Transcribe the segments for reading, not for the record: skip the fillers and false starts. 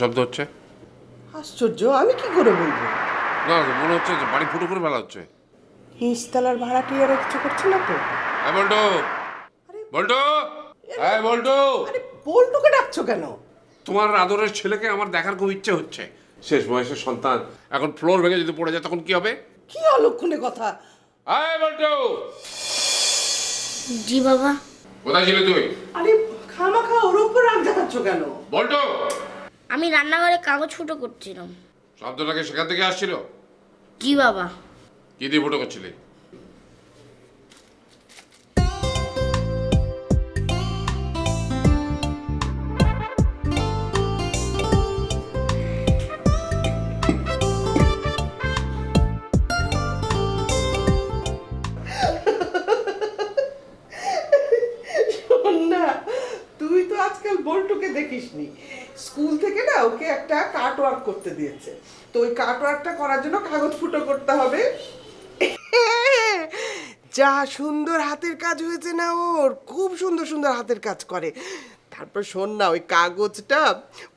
শব্দ হচ্ছে? আশ্চর্য, আমি কি করে বলবো? না মনে হচ্ছে যে বাড়ি ফুটো করে ফেলা হচ্ছে। নিচতলার ভাড়াটিয়ারা কিছু করছে না তো? হ্যাঁ বল্টু, বল্টু, হ্যাঁ বল্টু। আরে বল্টুকে ডাকছো কেন? তোমার আদরের ছেলেকে আমার দেখার খুব ইচ্ছে হচ্ছে। শেষ বয়সের সন্তান, এখন ফ্লোর ভেঙে যদি পড়ে যায় তখন কি হবে? কি অলক্ষণে কথা! হ্যাঁ বল্টু। জি বাবা। কোথায় ছিলি তুই? আরে খামাখা ওর উপর রাগ দেখাচ্ছ কেন? বল্টু, আমি রান্নাঘরে কাগজ ফুটো করছিলাম। শব্দটাকে সেখান থেকে আসছিল? জি বাবা। কি দিয়ে ফুটো করছিলি? শোন না, তুই তো আজকাল বল্টুকে দেখিসনি। স্কুল থেকে না ওকে একটা কার্ট ওয়ার্ক করতে দিয়েছে। তো ওই কার্ট ওয়ার্কটা করার জন্য কাগজ ফুটো করতে হবে। যা সুন্দর হাতের কাজ হয়েছে না ওর, খুব সুন্দর সুন্দর হাতের কাজ করে। তারপর শোন না, ওই কাগজটা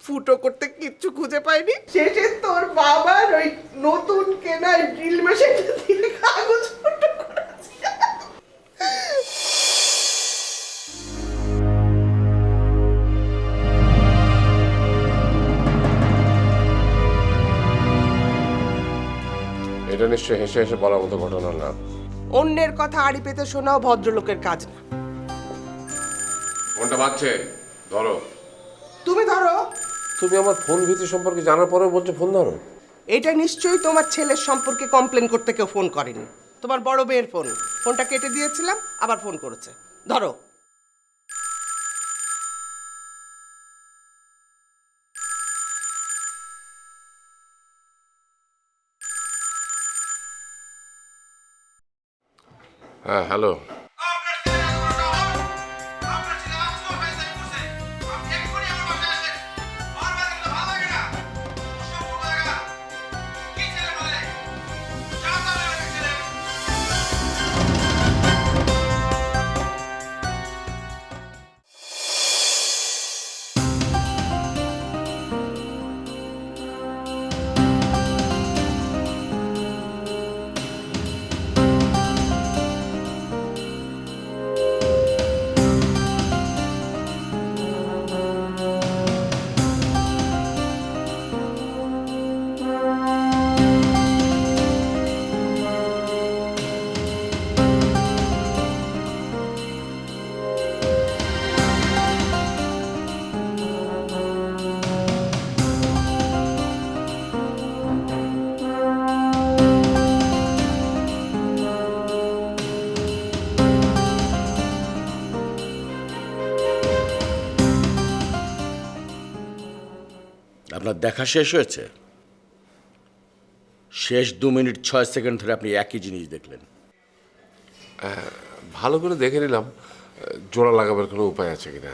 ফুটো করতে কিচ্ছু খুঁজে পাইনি, শেষে তোর বাবার ওই নতুন কেনা ড্রিল মেশিনটা দিয়ে কাগজ ফুটো করেছে। এটা নিশ্চয়ই হেসে হেসে বলার মতো ঘটনা না। অন্যের কথা আড়ি পেতে শোনাও ভদ্রলোকের কাজ না। ফোনটা বাজছে, ধরো। তুমি ধরো। তুমি আমার ফোন ভীতি সম্পর্কে জানার পরেও বলছো ফোন ধরো? এটা নিশ্চয়ই তোমার ছেলের সম্পর্কে কমপ্লেন করতে কেউ ফোন করেনি। তোমার বড় মেয়ের ফোন। ফোনটা কেটে দিয়েছিলাম, আবার ফোন করেছে। ধরো। হ্যাঁ হ্যালো। আপনার দেখা শেষ হয়েছে? শেষ 2 মিনিট 6 সেকেন্ড ধরে আপনি একই জিনিস দেখলেন। ভালো করে দেখে নিলাম জোড়া লাগাবার কোনো উপায় আছে কিনা।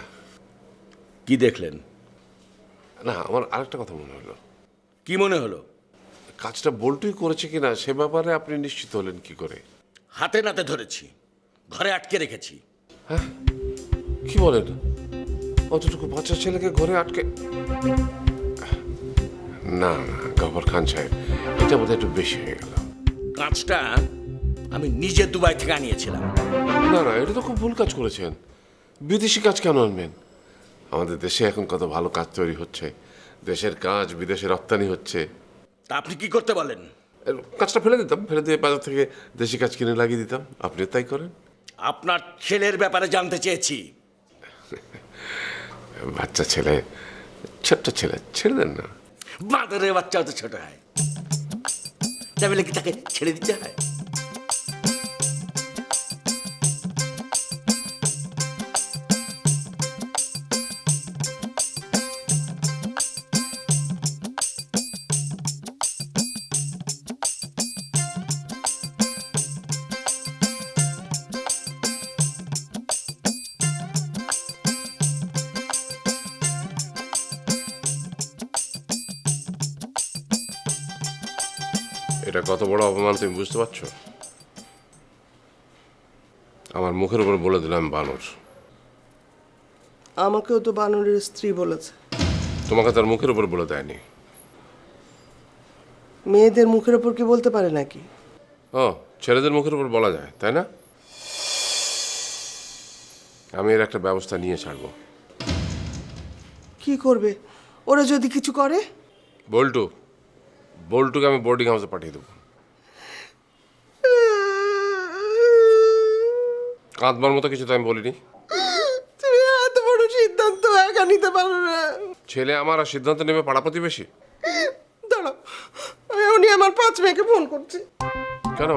কি দেখলেন? না, আমার আরেকটা কথা মনে হলো। কি মনে হলো? কাজটা বল্টুই করেছে কিনা সে ব্যাপারে আপনি নিশ্চিত হলেন কি করে? হাতে নাতে ধরেছি, ঘরে আটকে রেখেছি। কি বলেন? অতটুকু বাচ্চা ছেলেকে ঘরে আটকে? না না গফর খান সাহেব, এটা বোধহয় একটু বেশি হয়ে গেল। কাজটা আমি নিজে দুবাই থেকে আনিয়েছিলাম। না না, এটা তো খুব ভুল কাজ করেছেন। বিদেশি কাজ কেন আনবেন? আমাদের দেশে এখন কত ভালো কাজ তৈরি হচ্ছে, দেশের কাজ বিদেশে রপ্তানি হচ্ছে। তা আপনি কি করতে বলেন? কাজটা ফেলে দিতাম, ফেলে দিয়ে বাজার থেকে দেশি কাজ কিনে লাগিয়ে দিতাম। আপনি তাই করেন। আপনার ছেলের ব্যাপারে জানতে চেয়েছি। বাচ্চা ছেলে, ছোট্ট ছেলে, ছেড়ে দেন না। বাঁদরের বাচ্চাও তো ছোট হয়, তাই বলে কি তাকে ছেড়ে দিতে হয়? এটা কত বড় অপমান তুমি বুঝতে পারছো? আমার মুখের উপর বলে দিলাম বানর। আমাকেও তো বানরের স্ত্রী বলেছে। তোমাকে তার মুখের উপর বলে দেয়নি। মেয়েদের মুখের ওপর কি বলতে পারে নাকি? ও, ছেলেদের মুখের উপর বলা যায়, তাই না? আমি এর একটা ব্যবস্থা নিয়ে ছাড়বো। কি করবে ওরা যদি কিছু করে? বল্টুকে আমি বোর্ডিং হাউসে পাঠিয়ে দেবো। কাঁদবার মতো কিছু তো আমি বলিনি। তুমি এত বড় সিদ্ধান্ত একা নিতে পারো না। ছেলে আমার আর সিদ্ধান্ত নেবে পাড়া প্রতিবেশী। দাঁড়াও, আমি উনি আমার 5 মেয়েকে ফোন করছি। কেন?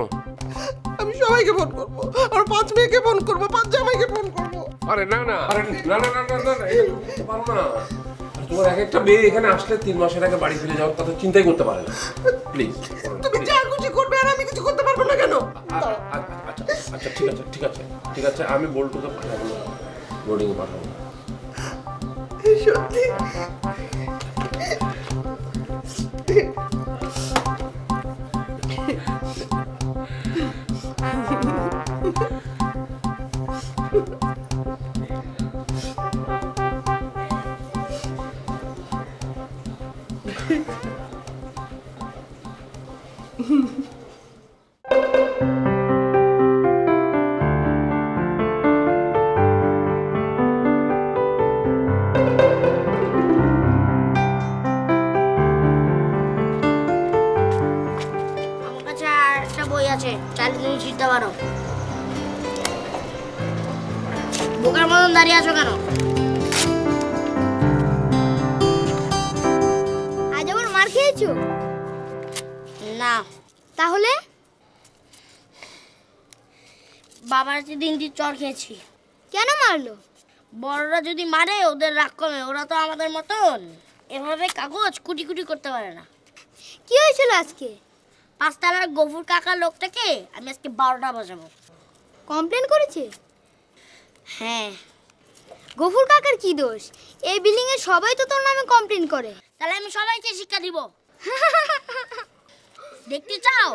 আমি সবাইকে ফোন করবো, আর 5 মেয়েকে ফোন করবো, 5 জামাইকে ফোন করবো। আরে না না, আরে না না না না না, এটা করতে পারো না। আর তোমার এক একটা মেয়ে এখানে আসলে 3 মাসের আগে বাড়ি ফিরে যাওয়ার কথা চিন্তাই করতে পারে না। প্লিজ তুমি যা খুশি করবে, আর আমি কিছু করতে পারবো না কেন? আচ্ছা আচ্ছা, ঠিক আছে ঠিক আছে ঠিক আছে, আমি বল্টুকে পাঠাবো না, বোর্ডিংয়ে পাঠাবো। সত্যি? আমার কাছে আর একটা বই আছে, চাইলে তুমি শিখতে পারো। বোকার মতন দাঁড়িয়ে আছো কেন? আজ আবার মার খেয়েছো? না, তাহলে বাবার হাতে 3 দিন চড় খেয়েছি। কেন মারলো? বড়রা যদি মারে ওদের রাগ কমে, ওরা তো আমাদের মতন এভাবে কাগজ কুটি কুটি করতে পারে না। কি হয়েছিল আজকে? 5 তলার গফুর কাকার লোকটাকে আমি আজকে 12টা বাজাবো। কমপ্লেন করেছে? হ্যাঁ। গফুর কাকার কি দোষ? এই বিল্ডিং এর সবাই তো তোর নামে কমপ্লেন করে। তাহলে আমি সবাইকে শিক্ষা দিব। দেখতে চাও?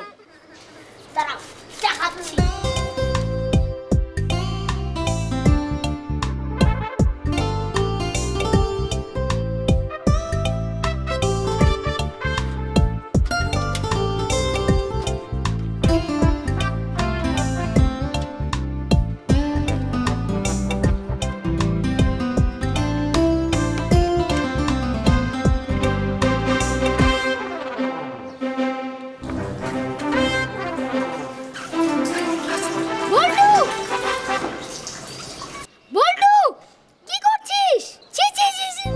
দাঁড়াও, দেখাচ্ছি। বল্টু! বল্টু! কি করছিস? ছি ছি ছি ছি!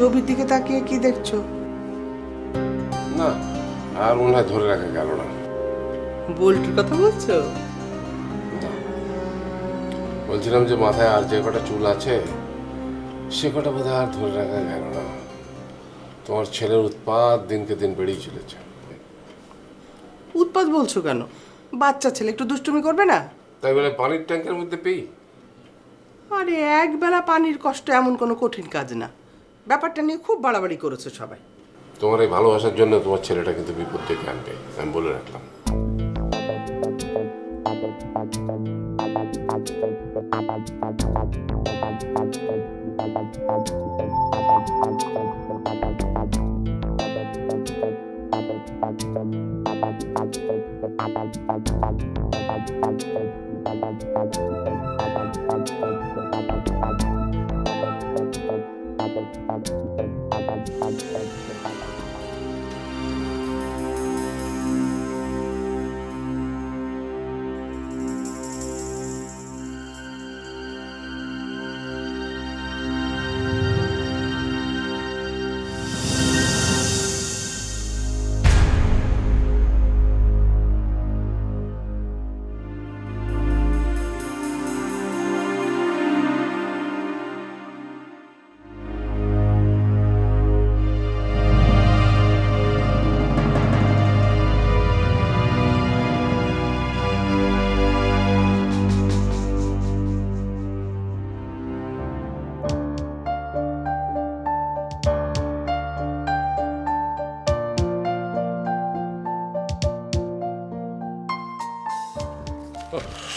ছবির দিকে তাকিয়ে কি দেখছো? না, আর মনে হয় ধরে রাখা গেল না। বল্টুর কথা বলছো? না, বলছিলাম যে মাথায় আর যে কটা চুল আছে সে কটা বোধহয় আর ধরে রাখা গেল না। তোমার ছেলের উৎপাত দিনকে দিন বেড়েই চলেছে। উৎপাত বলছো কেন? বাচ্চা ছেলে, একটু দুষ্টুমি করবে না? তাই বলে পানির ট্যাঙ্কের মধ্যে পেই? আরে একবেলা পানির কষ্ট এমন কোনো কঠিন কাজ না। ব্যাপারটা নিয়ে খুব বাড়াবাড়ি করেছো সবাই। তোমার এই ভালোবাসার জন্য তোমার ছেলেটা কিন্তু বিপদ ডেকে আনবে, আমি বলে রাখলাম।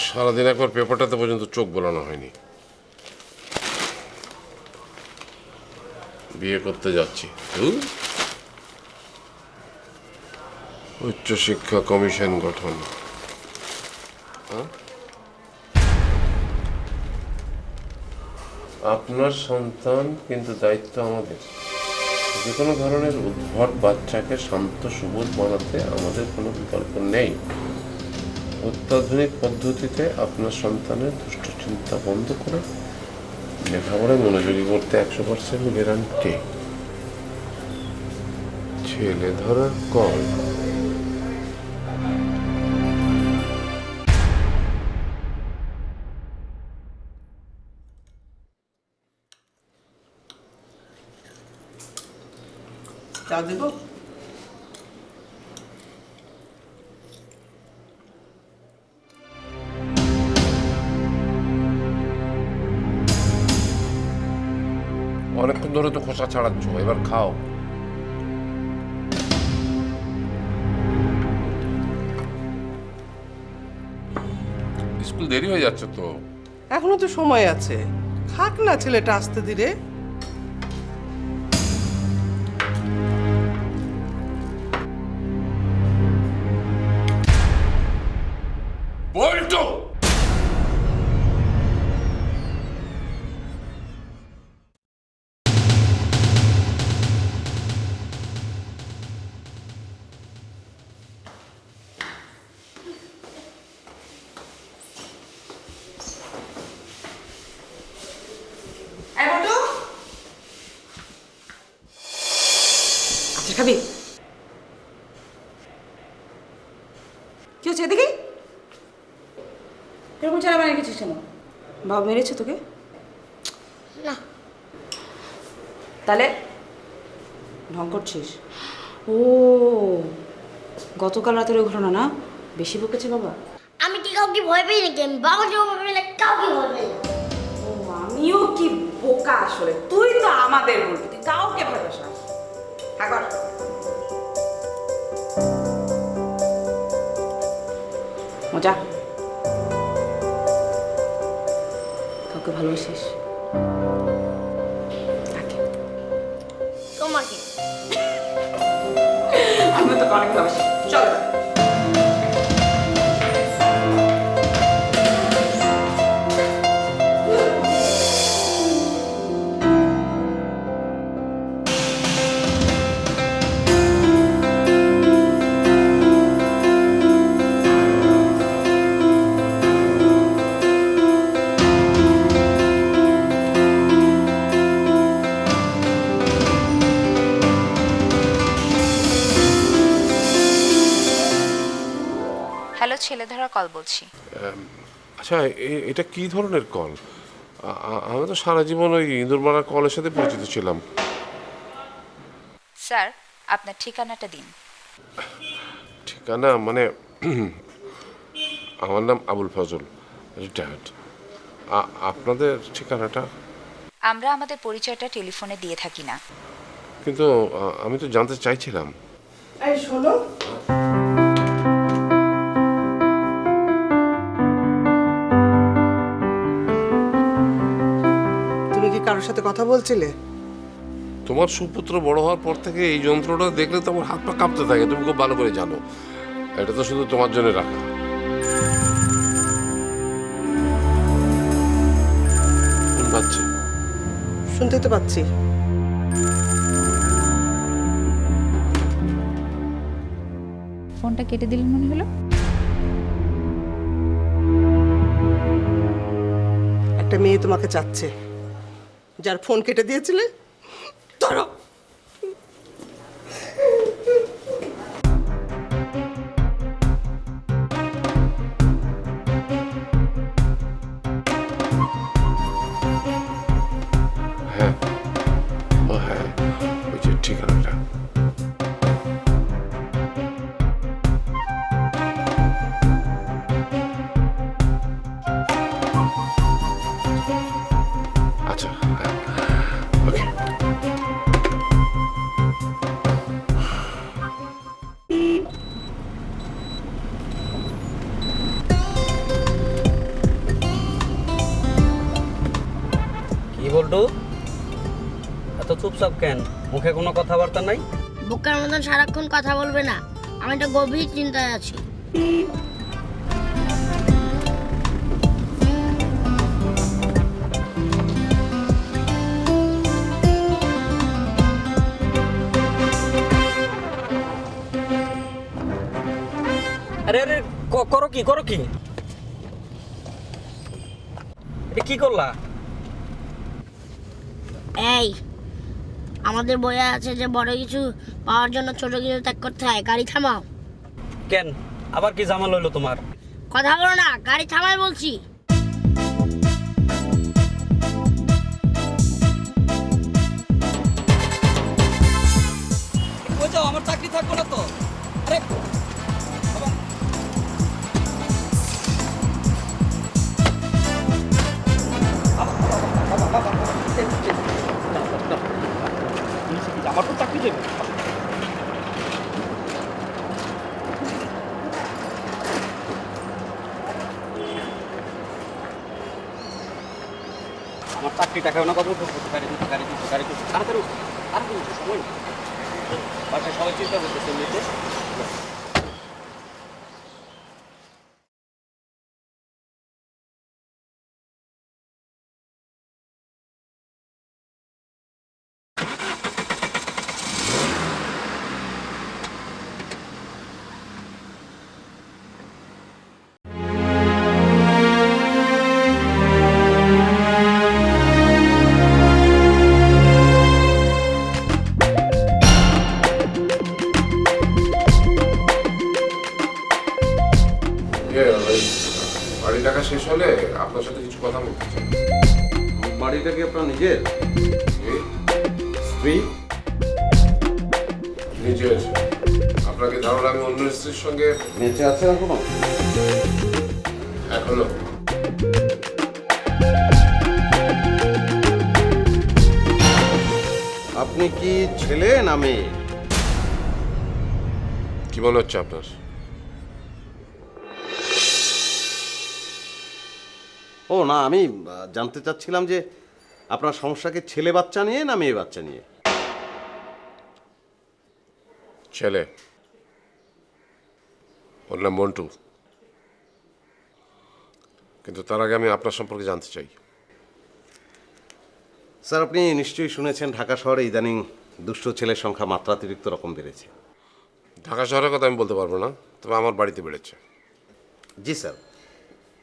সারাদিন একবার পেপারটাতে পর্যন্ত চোখ বোলানো হয়নি। বিয়ে করতে যাচ্ছি। উচ্চশিক্ষা কমিশন গঠন। আপনার সন্তান, কিন্তু দায়িত্ব আমাদের। যে কোনো ধরনের উদ্ভট বাচ্চাকে শান্ত সুবোধ বানাতে আমাদের কোনো বিকল্প নেই। অত্যাধুনিক পদ্ধতিতে আপনার সন্তানের দুষ্ট চিন্তা বন্ধ করে লেখাপড়ায় মনোযোগী করতে 100% গ্যারান্টি। ছেলে ধরার কল। চা দেবো? অনেকক্ষণ ধরে তো খোসা ছাড়াচ্ছ, এবার খাও। স্কুল দেরি হয়ে যাচ্ছে তো। এখনো তো সময় আছে, খাক না ছেলেটা আস্তে ধীরে। বলতো খাবি? কি হচ্ছে এদিকে? এরকম চারা বানিয়ে রেখেছিস কেন? বাবা মেরেছে তোকে? না। তাহলে ঢং করছিস? ও গতকাল রাতের ওই ঘটনা না? বেশি বকেছে বাবা? আমি কি কাউকে ভয় পাই নাকি? আমি বাবাকে ভয় পাই না, কাউকে ভয় পাই না। ও আমিও কি বোকা আসলে। তুই তো আমাদের বলবি, তুই কাউকে ভয় পাস না। আগর মজা। কাউকে ভালোবাসিস? তোমাকে। আমি তো অনেক ভালোবাসি। চল হ্যালো, ছেলে ধরা কল বলছি। আচ্ছা, এটা কি ধরনের কল? আমি তো সারা জীবন ওই ইঁদুরমারার কলের সাথে পরিচিত ছিলাম। স্যার, আপনার ঠিকানাটা দিন। ঠিকানা মানে আমার নাম আবুল ফজল, রিটায়ার্ড। আপনাদের ঠিকানাটা? আমরা আমাদের পরিচয়টা টেলিফোনে দিয়ে থাকি না। কিন্তু আমি তো জানতে চাইছিলাম। এই শোনো, তুমি কি কারোর সাথে কথা বলছিলে? তোমার সুপুত্র বড় হওয়ার পর থেকে এই যন্ত্রটা দেখলে তো আমার হাত পা কাঁপতে থাকে, তুমি খুব ভালো করে জানো। এটা তো শুধু তোমার জন্য রাখা। ফোন বাজছে। শুনতে তো পাচ্ছি। ফোনটা কেটে দিলেন মনে হলো। একটা মেয়ে তোমাকে চাচ্ছে, যার ফোন কেটে দিয়েছিলে। ধরো। হ্যাঁ, ও হ্যাঁ, ওই যে ঠিকানাটা। আচ্ছা, ওকে। কি বলটু, এত চুপচাপ কেন? মুখে কোনো কথাবার্তা নাই? বোকার মতন সারাক্ষণ কথা বলবে না, আমি একটা গভীর চিন্তায় আছি। আরে আরে করো কি, করো কি? এটা কি করলা? এই, আমাদের বইয়ে আছে যে বড় কিছু পাওয়ার জন্য ছোট কিছু ত্যাগ করতে হয়। গাড়ি থামাও। কেন আবার কি জামাল হইলো তোমার? কথা বলো না, গাড়ি থামাই বলছি। কই যাও? আমার চাকরি থাকবো না তো? আরে আমার তো চাকরি দেবে। আমার চাকরি টাকা না কত গাড়ি তাড়াতাড়ি সময় নেই। বাসায় সবাই চিন্তা করতেছে এমনিতে। বাড়ি টাকা শেষ হলে আপনার সাথে কিছু কথা বলতে চাই। বাড়িটা কি আপনার নিজের? স্ত্রী? নিজের। আপনাকে ধারণা আমি অন্য স্ত্রীর সঙ্গে বেঁচে আছে এখনো? এখনো। আপনি কি ছেলে না মেয়ে? কি মনে হচ্ছে আপনার? ও না, আমি জানতে চাচ্ছিলাম যে আপনার সমস্যাকে ছেলে বাচ্চা নিয়ে না মেয়ে বাচ্চা নিয়ে? ছেলে, ওর নাম মন্টু। কিন্তু তার আগে আমি আপনার সম্পর্কে জানতে চাই। স্যার, আপনি নিশ্চয়ই শুনেছেন ঢাকা শহরে ইদানিং দুষ্ট ছেলের সংখ্যা মাত্রাতিরিক্ত রকম বেড়েছে। ঢাকা শহরের কথা আমি বলতে পারবো না, তবে আমার বাড়িতে বেড়েছে। জি স্যার,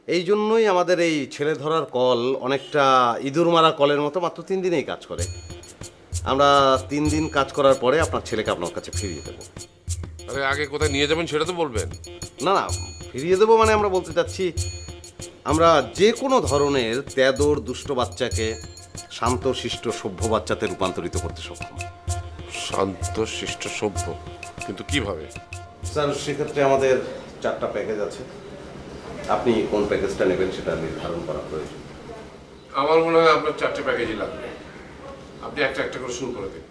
এই জন্যই আমাদের এই ছেলে ধরার কল অনেকটা ইঁদুর মারা কলের মতো মাত্র 3 দিনেই কাজ করে। আমরা 3 দিন কাজ করার পরে আপনার ছেলেকে আপনার কাছে ফিরিয়ে দেবো। আরে আগে কোথায় নিয়ে যাবেন সেটা তো বলবেন। না না, ফিরিয়ে দেবো মানে আমরা বলতে চাচ্ছি আমরা যে কোনো ধরনের তেদর দুষ্ট বাচ্চাকে শান্ত শিষ্ট সভ্য বাচ্চাতে রূপান্তরিত করতে সক্ষম। শান্ত শিষ্ট সভ্য, কিন্তু কিভাবে? স্যার, সেক্ষেত্রে আমাদের 4টা প্যাকেজ আছে। আপনি কোন প্যাকেজটা নেবেন সেটা নির্ধারণ করা প্রয়োজন। আমার মনে হয় আপনার 4টে প্যাকেজই লাগবে। আপনি একটা একটা করে শুরু করে দিন।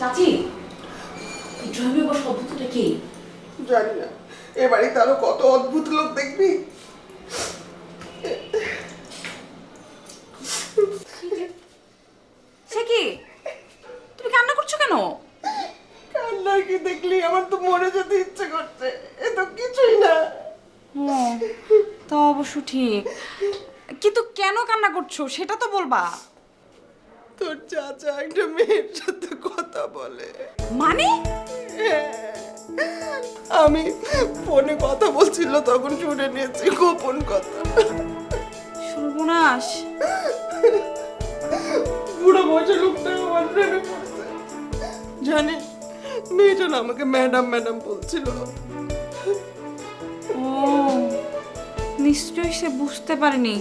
চাচি এই ড্রয়িং বসে অদ্ভুতটা কি? জানি না, এ বাড়িতে আরো কত অদ্ভুত লোক দেখবি। সে কি, তুমি কান্না করছো কেন? কান্নার কি দেখলি? আমার তো মরে যেতে ইচ্ছে করছে। এ তো কিছুই না। তা অবশ্য ঠিক, কিন্তু কেন কান্না করছো সেটা তো বলবা। তোর চাচা একটা মেয়ের সাথে কথা বলে। মানে? আমি ফোনে কথা বলছিল তখন শুনে নিয়েছি, গোপন কথা। সর্বনাশ। বুড়ো বয়সে লোকটা আমার প্রেমে পড়ছে। জানিস, মেয়েটা না আমাকে ম্যাডাম ম্যাডাম বলছিল। ও নিশ্চয়ই সে বুঝতে পারেনি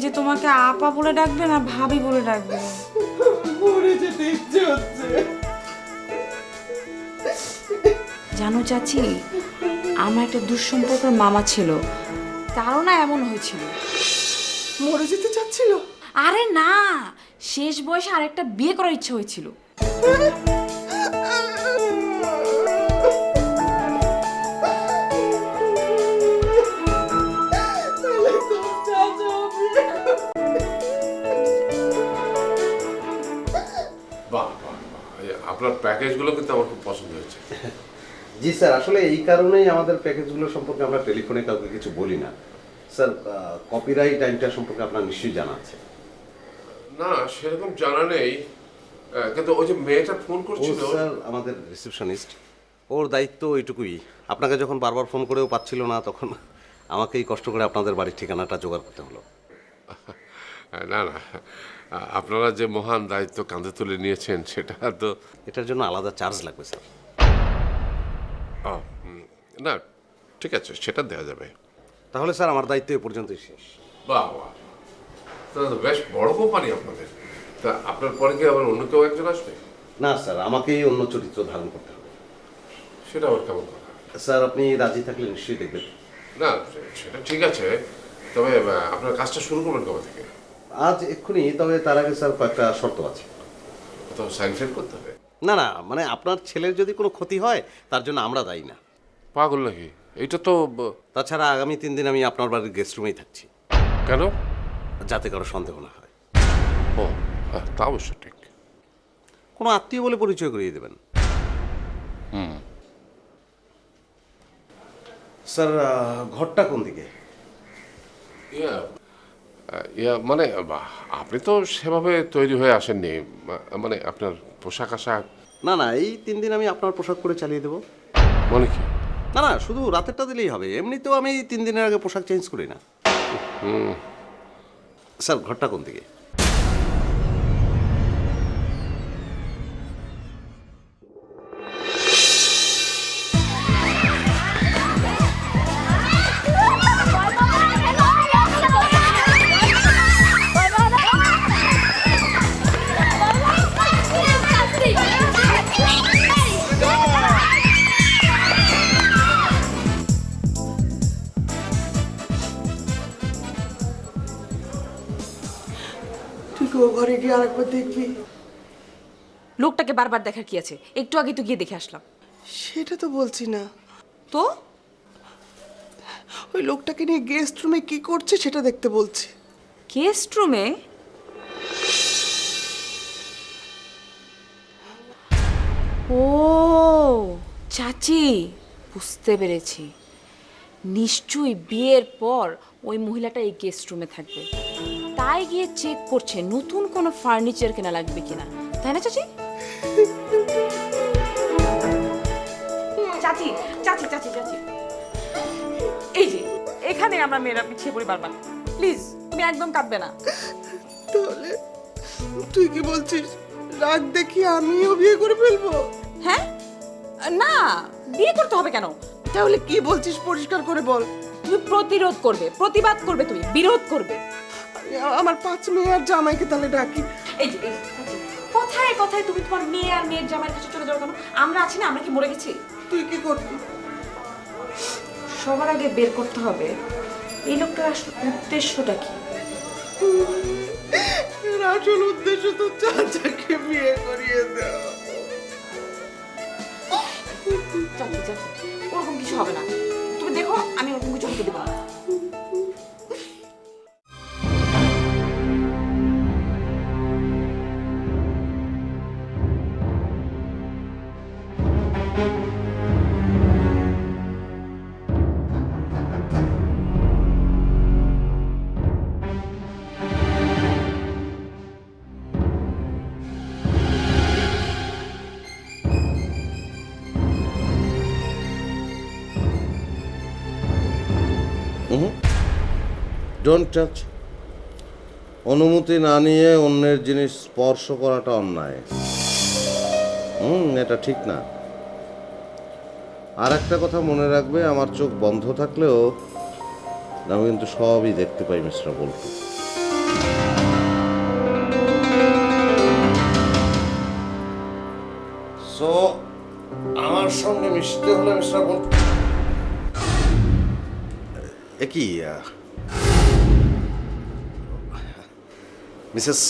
যে তোমাকে আপা বলে ডাকবে না ভাবি বলে ডাকবে। মরে যেতে ইচ্ছে হচ্ছে। জানো চাচি, আমার একটা দুঃসম্পর্কের মামা ছিল, তারও না এমন হয়েছিল। মরে যেতে চাচ্ছিল? আরে না, শেষ বয়সে আরেকটা বিয়ে করার ইচ্ছে হয়েছিল। বাহ বাহ বাহ, আপনার প্যাকেজগুলো কিন্তু আমার খুব পছন্দ হয়েছে। জি স্যার, আসলে এই কারণেই আমাদের প্যাকেজগুলো সম্পর্কে আমরা টেলিফোনে কাউকে কিছু বলি না স্যার। কপিরাইট আইনটা সম্পর্কে আপনার নিশ্চয়ই জানা আছে। না সেরকম জানা নেই, কিন্তু ওই যে মেয়েটা ফোন ও করছিল। স্যার আমাদের রিসেপশনিস্ট, ওর দায়িত্ব ওইটুকুই। আপনাকে যখন বারবার ফোন করেও পাচ্ছিল না, তখন আমাকেই কষ্ট করে আপনাদের বাড়ির ঠিকানাটা জোগাড় করতে হলো। না না, আপনারা যে মহান দায়িত্ব কাঁধে তুলে নিয়েছেন সেটা তো। এটার জন্য আলাদা চার্জ লাগবে স্যার। না ঠিক আছে, সেটা দেওয়া যাবে। তাহলে স্যার আমার দায়িত্ব এ পর্যন্তই শেষ। বাহ বাহ, তাহলে তো বেশ বড় কোম্পানি আপনাদের। তা আপনার পরে কি আবার অন্য কেউ একজন আসবে? না স্যার, আমাকেই অন্য চরিত্র ধারণ করতে হবে। সেটা আবার কেমন কথা? স্যার আপনি রাজি থাকলে নিশ্চয়ই দেখবেন। না সেটা ঠিক আছে, তবে আপনার কাজটা শুরু করবেন কবে থেকে? আজ এক্ষুনি, তবে তার আগে স্যার কয়েকটা শর্ত আছে। কোথাও সাইন ফাইন করতে হবে? না না, মানে আপনার ছেলের যদি কোনো ক্ষতি হয় তার জন্য আমরা দায়ী না। পাগল নাকি? এইটা তো তাছাড়া আগামী 3 দিন আমি আপনার বাড়ির গেস্ট রুমেই থাকছি, কেন? যাতে কারো সন্দেহ না হয়। ও তা অবশ্য ঠিক। কোনো আত্মীয় বলে পরিচয় করিয়ে দেবেন। স্যার ঘরটা কোন দিকে? মানে আপনি তো সেভাবে তৈরি হয়ে আসেননি, মানে আপনার পোশাক আশাক। না না, এই 3 দিন আমি আপনার পোশাক পরে চালিয়ে দেবো। মানে কি? না না, শুধু রাতেরটা দিলেই হবে, এমনিতেও আমি 3 দিনের আগে পোশাক চেঞ্জ করি না। স্যার ঘরটা কোন দিকে? তুই কি ও ঘরে গিয়ে আরেকবার দেখবি? লোকটাকে বারবার দেখার কি আছে? একটু আগে তো গিয়ে দেখে আসলাম। সেটা তো বলছি না, তো ওই লোকটাকে নিয়ে গেস্ট রুমে কি করছে সেটা দেখতে বলছি। গেস্ট রুমে? ও চাচি, বুঝতে পেরেছি, নিশ্চয়ই বিয়ের পর ওই মহিলাটা এই গেস্ট রুমে থাকবে, তাই গিয়ে চেক করছে নতুন কোনো ফার্নিচার কেনা লাগবে কিনা, তাই না চাচি? চাচি চাচি চাচি চাচি, এই যে এখানে আমরা মেয়েরা পিছিয়ে পড়ি বারবার, প্লিজ তুমি একদম কাঁদবে না। তাহলে তুই কি বলছিস, রাগ দেখিয়ে আমিও বিয়ে করে ফেলবো? হ্যাঁ, না বিয়ে করতে হবে কেন? তাহলে কি বলছিস পরিষ্কার করে বল। তুমি প্রতিরোধ করবে, প্রতিবাদ করবে, তুমি বিরোধ করবে। আমার 5 মেয়ে আর জামাইকে তাহলে ডাকি। এই যে চাচি, কথায় কথায় তুমি তোমার মেয়ে আর মেয়ের জামাইয়ের কাছে চলে যাও কেন? আমরা আছি না, আমরা কি মরে গেছি? তুই কি করবি? সবার আগে বের করতে হবে এই লোকটার আসল উদ্দেশ্যটা কি। এর আসল উদ্দেশ্য তো চাচাকে বিয়ে করিয়ে দেওয়া। Don't touch. অনুমতি না নিয়ে অন্যের জিনিস স্পর্শ করাটা অন্যায়। এটা ঠিক না। আর একটা কথা মনে রাখবে, আমার চোখ বন্ধ থাকলেও আমি কিন্তু সবই দেখতে পাই মিস্টার বল্টু। সো আমার সঙ্গে মিশতে হলে মিস্টার বল্টু কি মিসেস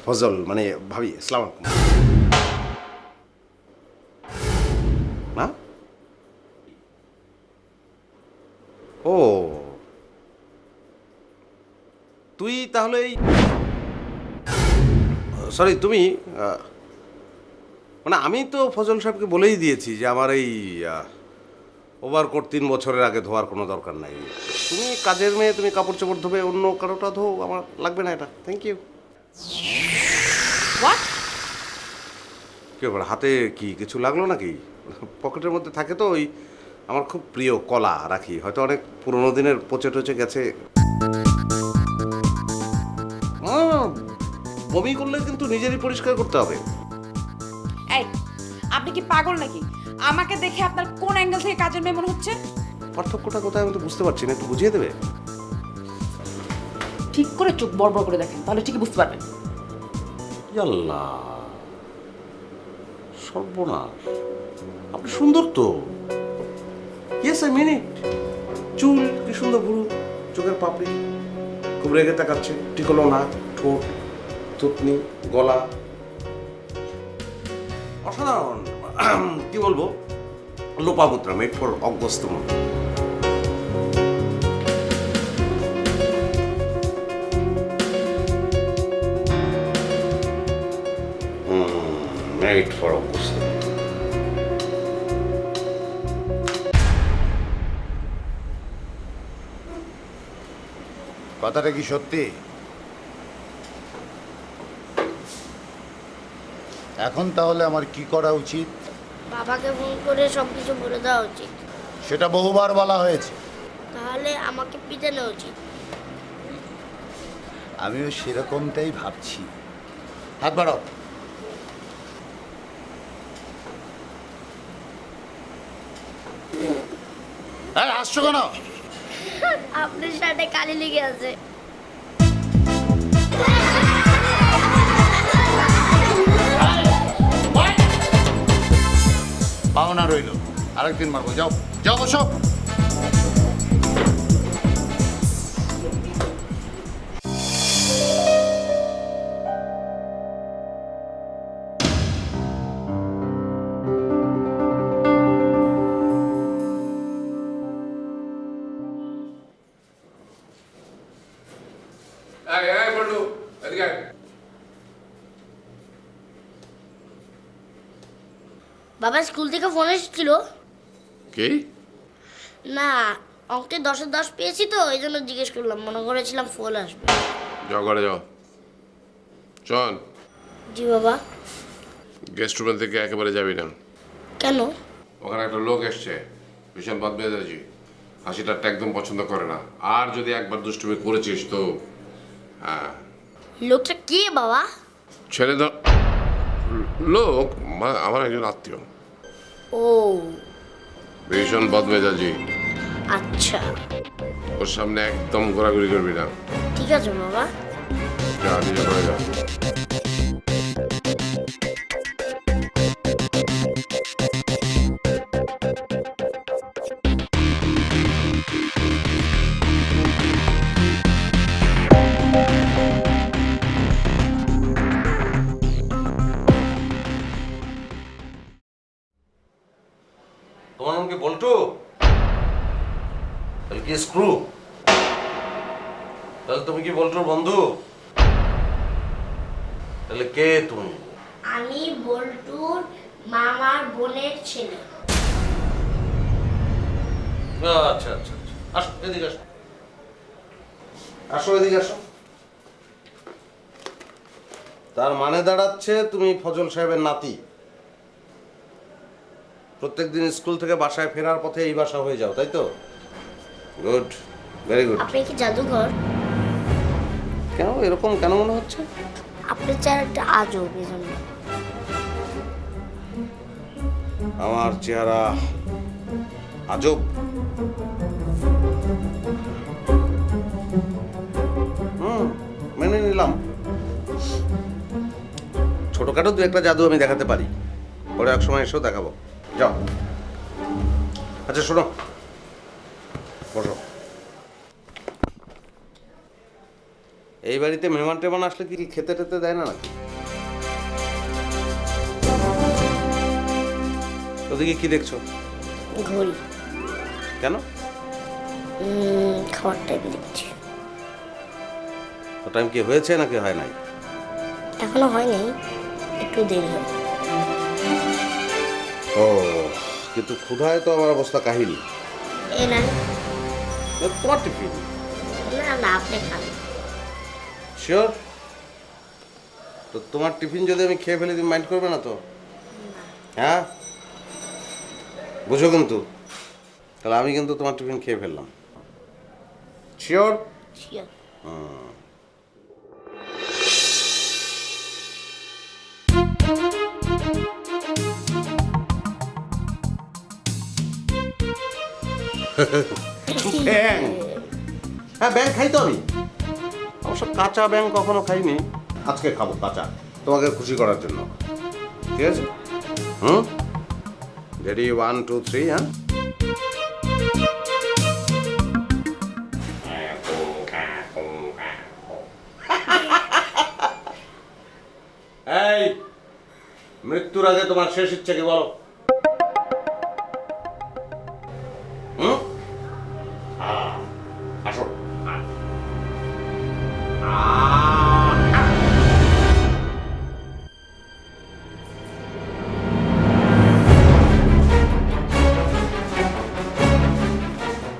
ফজল মানে ভাবি আসসালামু আলাইকুম। না ও তুই তাহলে সরি তুমি মানে আমি তো ফজল সাহেবকে বলেই দিয়েছি যে আমার এই ওভারকোট 3 বছরের আগে ধোয়ার কোনো দরকার নাই। তুমি কাজের মেয়ে, তুমি কাপড় চোপড় ধোবে, অন্য কারোটা ধো, আমার লাগবে না এটা। Thank you. কি ব্যাপার, হাতে কি কিছু লাগলো নাকি? পকেটের মধ্যে থাকে তো, ওই আমার খুব প্রিয় কলা রাখি, হয়তো অনেক পুরোনো দিনের পচে টচে গেছে। বমি করলে কিন্তু নিজেরই পরিষ্কার করতে হবে। এই আপনি কি পাগল নাকি? আমাকে দেখে আপনার কোন অ্যাঙ্গেল থেকে কাজের মেয়ে মনে হচ্ছে? পার্থক্যটা কোথায় আমি তো বুঝতে পারছি না, একটু বুঝিয়ে দেবে? ঠিক করে চোখ বড় বড় করে দেখেন, তাহলে ঠিকই বুঝতে পারবেন। আল্লাহ, সর্বনাশ, আপনি সুন্দর তো। ইয়েস আই মিন ইট। চুল কি সুন্দর, ভুরু, চোখের পাপড়ি, খুব রেগে তাকাচ্ছে, টিকলো নাক, ঠোঁট, থুতনি, গলা, অসাধারণ। কি বলবো, Lopamudra, made for Agastyam. Made for Agastyam. কথাটা কি সত্যি? এখন তাহলে আমার কি করা উচিত? বাবাকে ফোন করে সব কিছু বলে দেওয়া উচিত। সেটা বহুবার বলা হয়েছে। তাহলে আমাকে পিটানো উচিত। আমিও সেরকমটাই ভাবছি। হাত বাড়াও। আসছো কেন? আপনার সাথে কালি লেগে আছে। পাওনা রইল, আরেকদিন মারবো। যাও যাও, বসো। বাবা স্কুল থেকে ফোন এসেছিল। কি? না, অঙ্কে 10-এ 10 পেয়েছি তো, এই জন্য জিজ্ঞেস করলাম, মনে করেছিলাম ফোন আসবে। যাও ঘরে যাও। চল। জি বাবা। গেস্ট রুমের থেকে একেবারে যাবি না। কেন? ওখানে একটা লোক এসছে, ভীষণ বদমেজাজি, হাসিটারটা একদম পছন্দ করে না। আর যদি একবার দুষ্টুমি করেছিস তো হ্যাঁ। লোকটা কে বাবা? ছেড়ে দাও। লোক আমার একজন আত্মীয়, ও ভীষণ বদমেজাজি। আচ্ছা, ওর সামনে একদম ঘোরাঘুরি করবি না। ঠিক আছে বাবা। যা, নিজে করে যা। তোমার নাম কি বল্টু? তাহলে কি স্ক্রু? তাহলে তুমি কি বল্টুর বন্ধু? তাহলে কে তুমি? আমি বল্টুর মামার বোনের ছেলে। আচ্ছা আচ্ছা আচ্ছা, আসো এদিকে, আসো আসো এদিকে আসো। তার মানে দাঁড়াচ্ছে তুমি ফজল সাহেবের নাতি। প্রত্যেকদিন স্কুল থেকে বাসায় ফেরার পথে এই বাসা হয়ে যাও, তাই তো? Good, very good. আপনি কি জাদুঘর? কেন এরকম কেন মনে হচ্ছে? আপনার চেহারাটা আজব এই জন্য। আমার চেহারা আজব? মেনে নিলাম। ছোটখাটো দু একটা জাদু আমি দেখাতে পারি, পরে এক সময় এসেও দেখাবো। যাও। আচ্ছা শোনো, বসো। এই বাড়িতে মেহমান টেমান আসলে কি খেতে টেতে দেয় না নাকি? ওদিকে কি দেখছো? ঘড়ি। কেন? খাবার টাইম দেখছি। টাইম কি হয়েছে নাকি হয় নাই? এখনো হয়নি, একটু দেরি হবে। ও, কিন্তু ক্ষুধায় তো আমার অবস্থা কাহিনী। এই না, তোমার টিফিন। না না, আপনি খান। শিওর? তো তোমার টিফিন যদি আমি খেয়ে ফেলি তুমি মাইন্ড করবে না তো? হ্যাঁ, বুঝো কিন্তু, তাহলে আমি কিন্তু তোমার টিফিন খেয়ে ফেললাম। শিওর? শিওর। ব্যাং? হ্যাঁ, ব্যাং খাই তো আমি। অবশ্য কাঁচা ব্যাং কখনো খাইনি, আজকে খাবো কাঁচা, তোমাকে খুশি করার জন্য। ঠিক আছে? রেডি, 1 2 3, হ্যাঁ? এই, মৃত্যুর আগে তোমার শেষ ইচ্ছে কি বলো? আসো।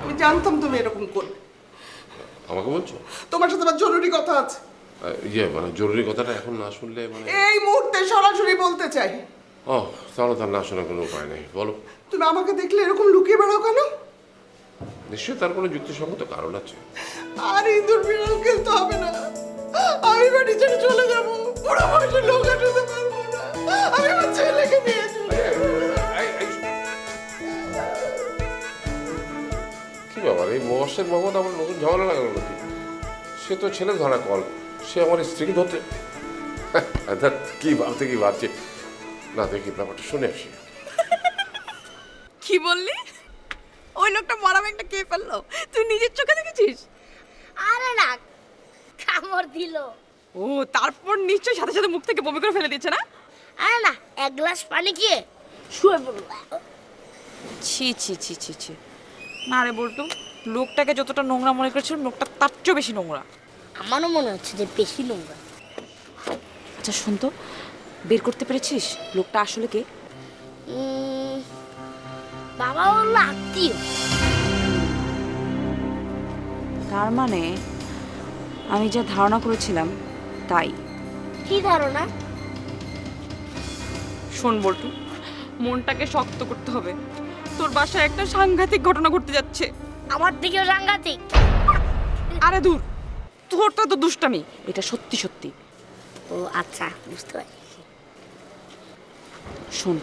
আমি জানতাম তুমি এরকম করবে। আমাকে বলছো? তোমার সাথে আমার জরুরি কথা আছে। মানে জরুরি কথাটা এখন না শুনলে মানে? এই মুহূর্তে সরাসরি বলতে চাই। ও, তাহলে তার না শোনার কোনো উপায় নেই, বলো। তুমি আমাকে দেখলে এরকম লুকিয়ে বেড়াও কেন? নিশ্চয়ই তার কোনো যুক্তিসঙ্গত কারণ আছে। আর ইঁদুর বিড়াল খেলতে হবে না, আমি বাড়ি ছেড়ে চলে যাবো। বুড়ো বয়সে লোক আসাতে পারবো না, আমি আমার ছেলেকে নিয়ে চলে যাবো। কি ব্যাপার, এই মহাশের মোহাম্মদ আমার নতুন ঝামেলা লাগালো নাকি? সে তো ছেলে ধরা কল, সে আমার স্ত্রীকে ধরতে। কি ভাবতে কি ভাবছে না, দেখি ব্যাপারটা শুনে আসি। কি বললি? ওই লোকটা মরা ব্যাংকটা কে ফেললো? তুই নিজের চোখে দেখেছিস? আরে না, কামড় দিল। ও, তারপর নিশ্চয়ই সাথে সাথে মুখ থেকে বমি করে ফেলে দিচ্ছে না? আরে না, এক গ্লাস পানি খেয়ে শুয়ে পড়লো। ছি ছি ছি ছি ছি। না রে বলটু, লোকটাকে যতটা নোংরা মনে করেছিল, লোকটা তার চেয়েও বেশি নোংরা। আমারও মনে হচ্ছে যে বেশি নোংরা। আচ্ছা শুন তো, বের করতে পেরেছিস লোকটা আসলে কে? বাবা বললো আত্মীয়। তার মানে আমি যা ধারণা করেছিলাম তাই। কি ধারণা? শোন বলটু, মনটাকে শক্ত করতে হবে। তোর বাসায় একটা সাংঘাতিক ঘটনা ঘটতে যাচ্ছে। আমার দিকেও সাংঘাতিক। আরে দূর, তোরটা তো দুষ্টামি। এটা সত্যি সত্যি। ও আচ্ছা, বুঝতে পারি। শোন,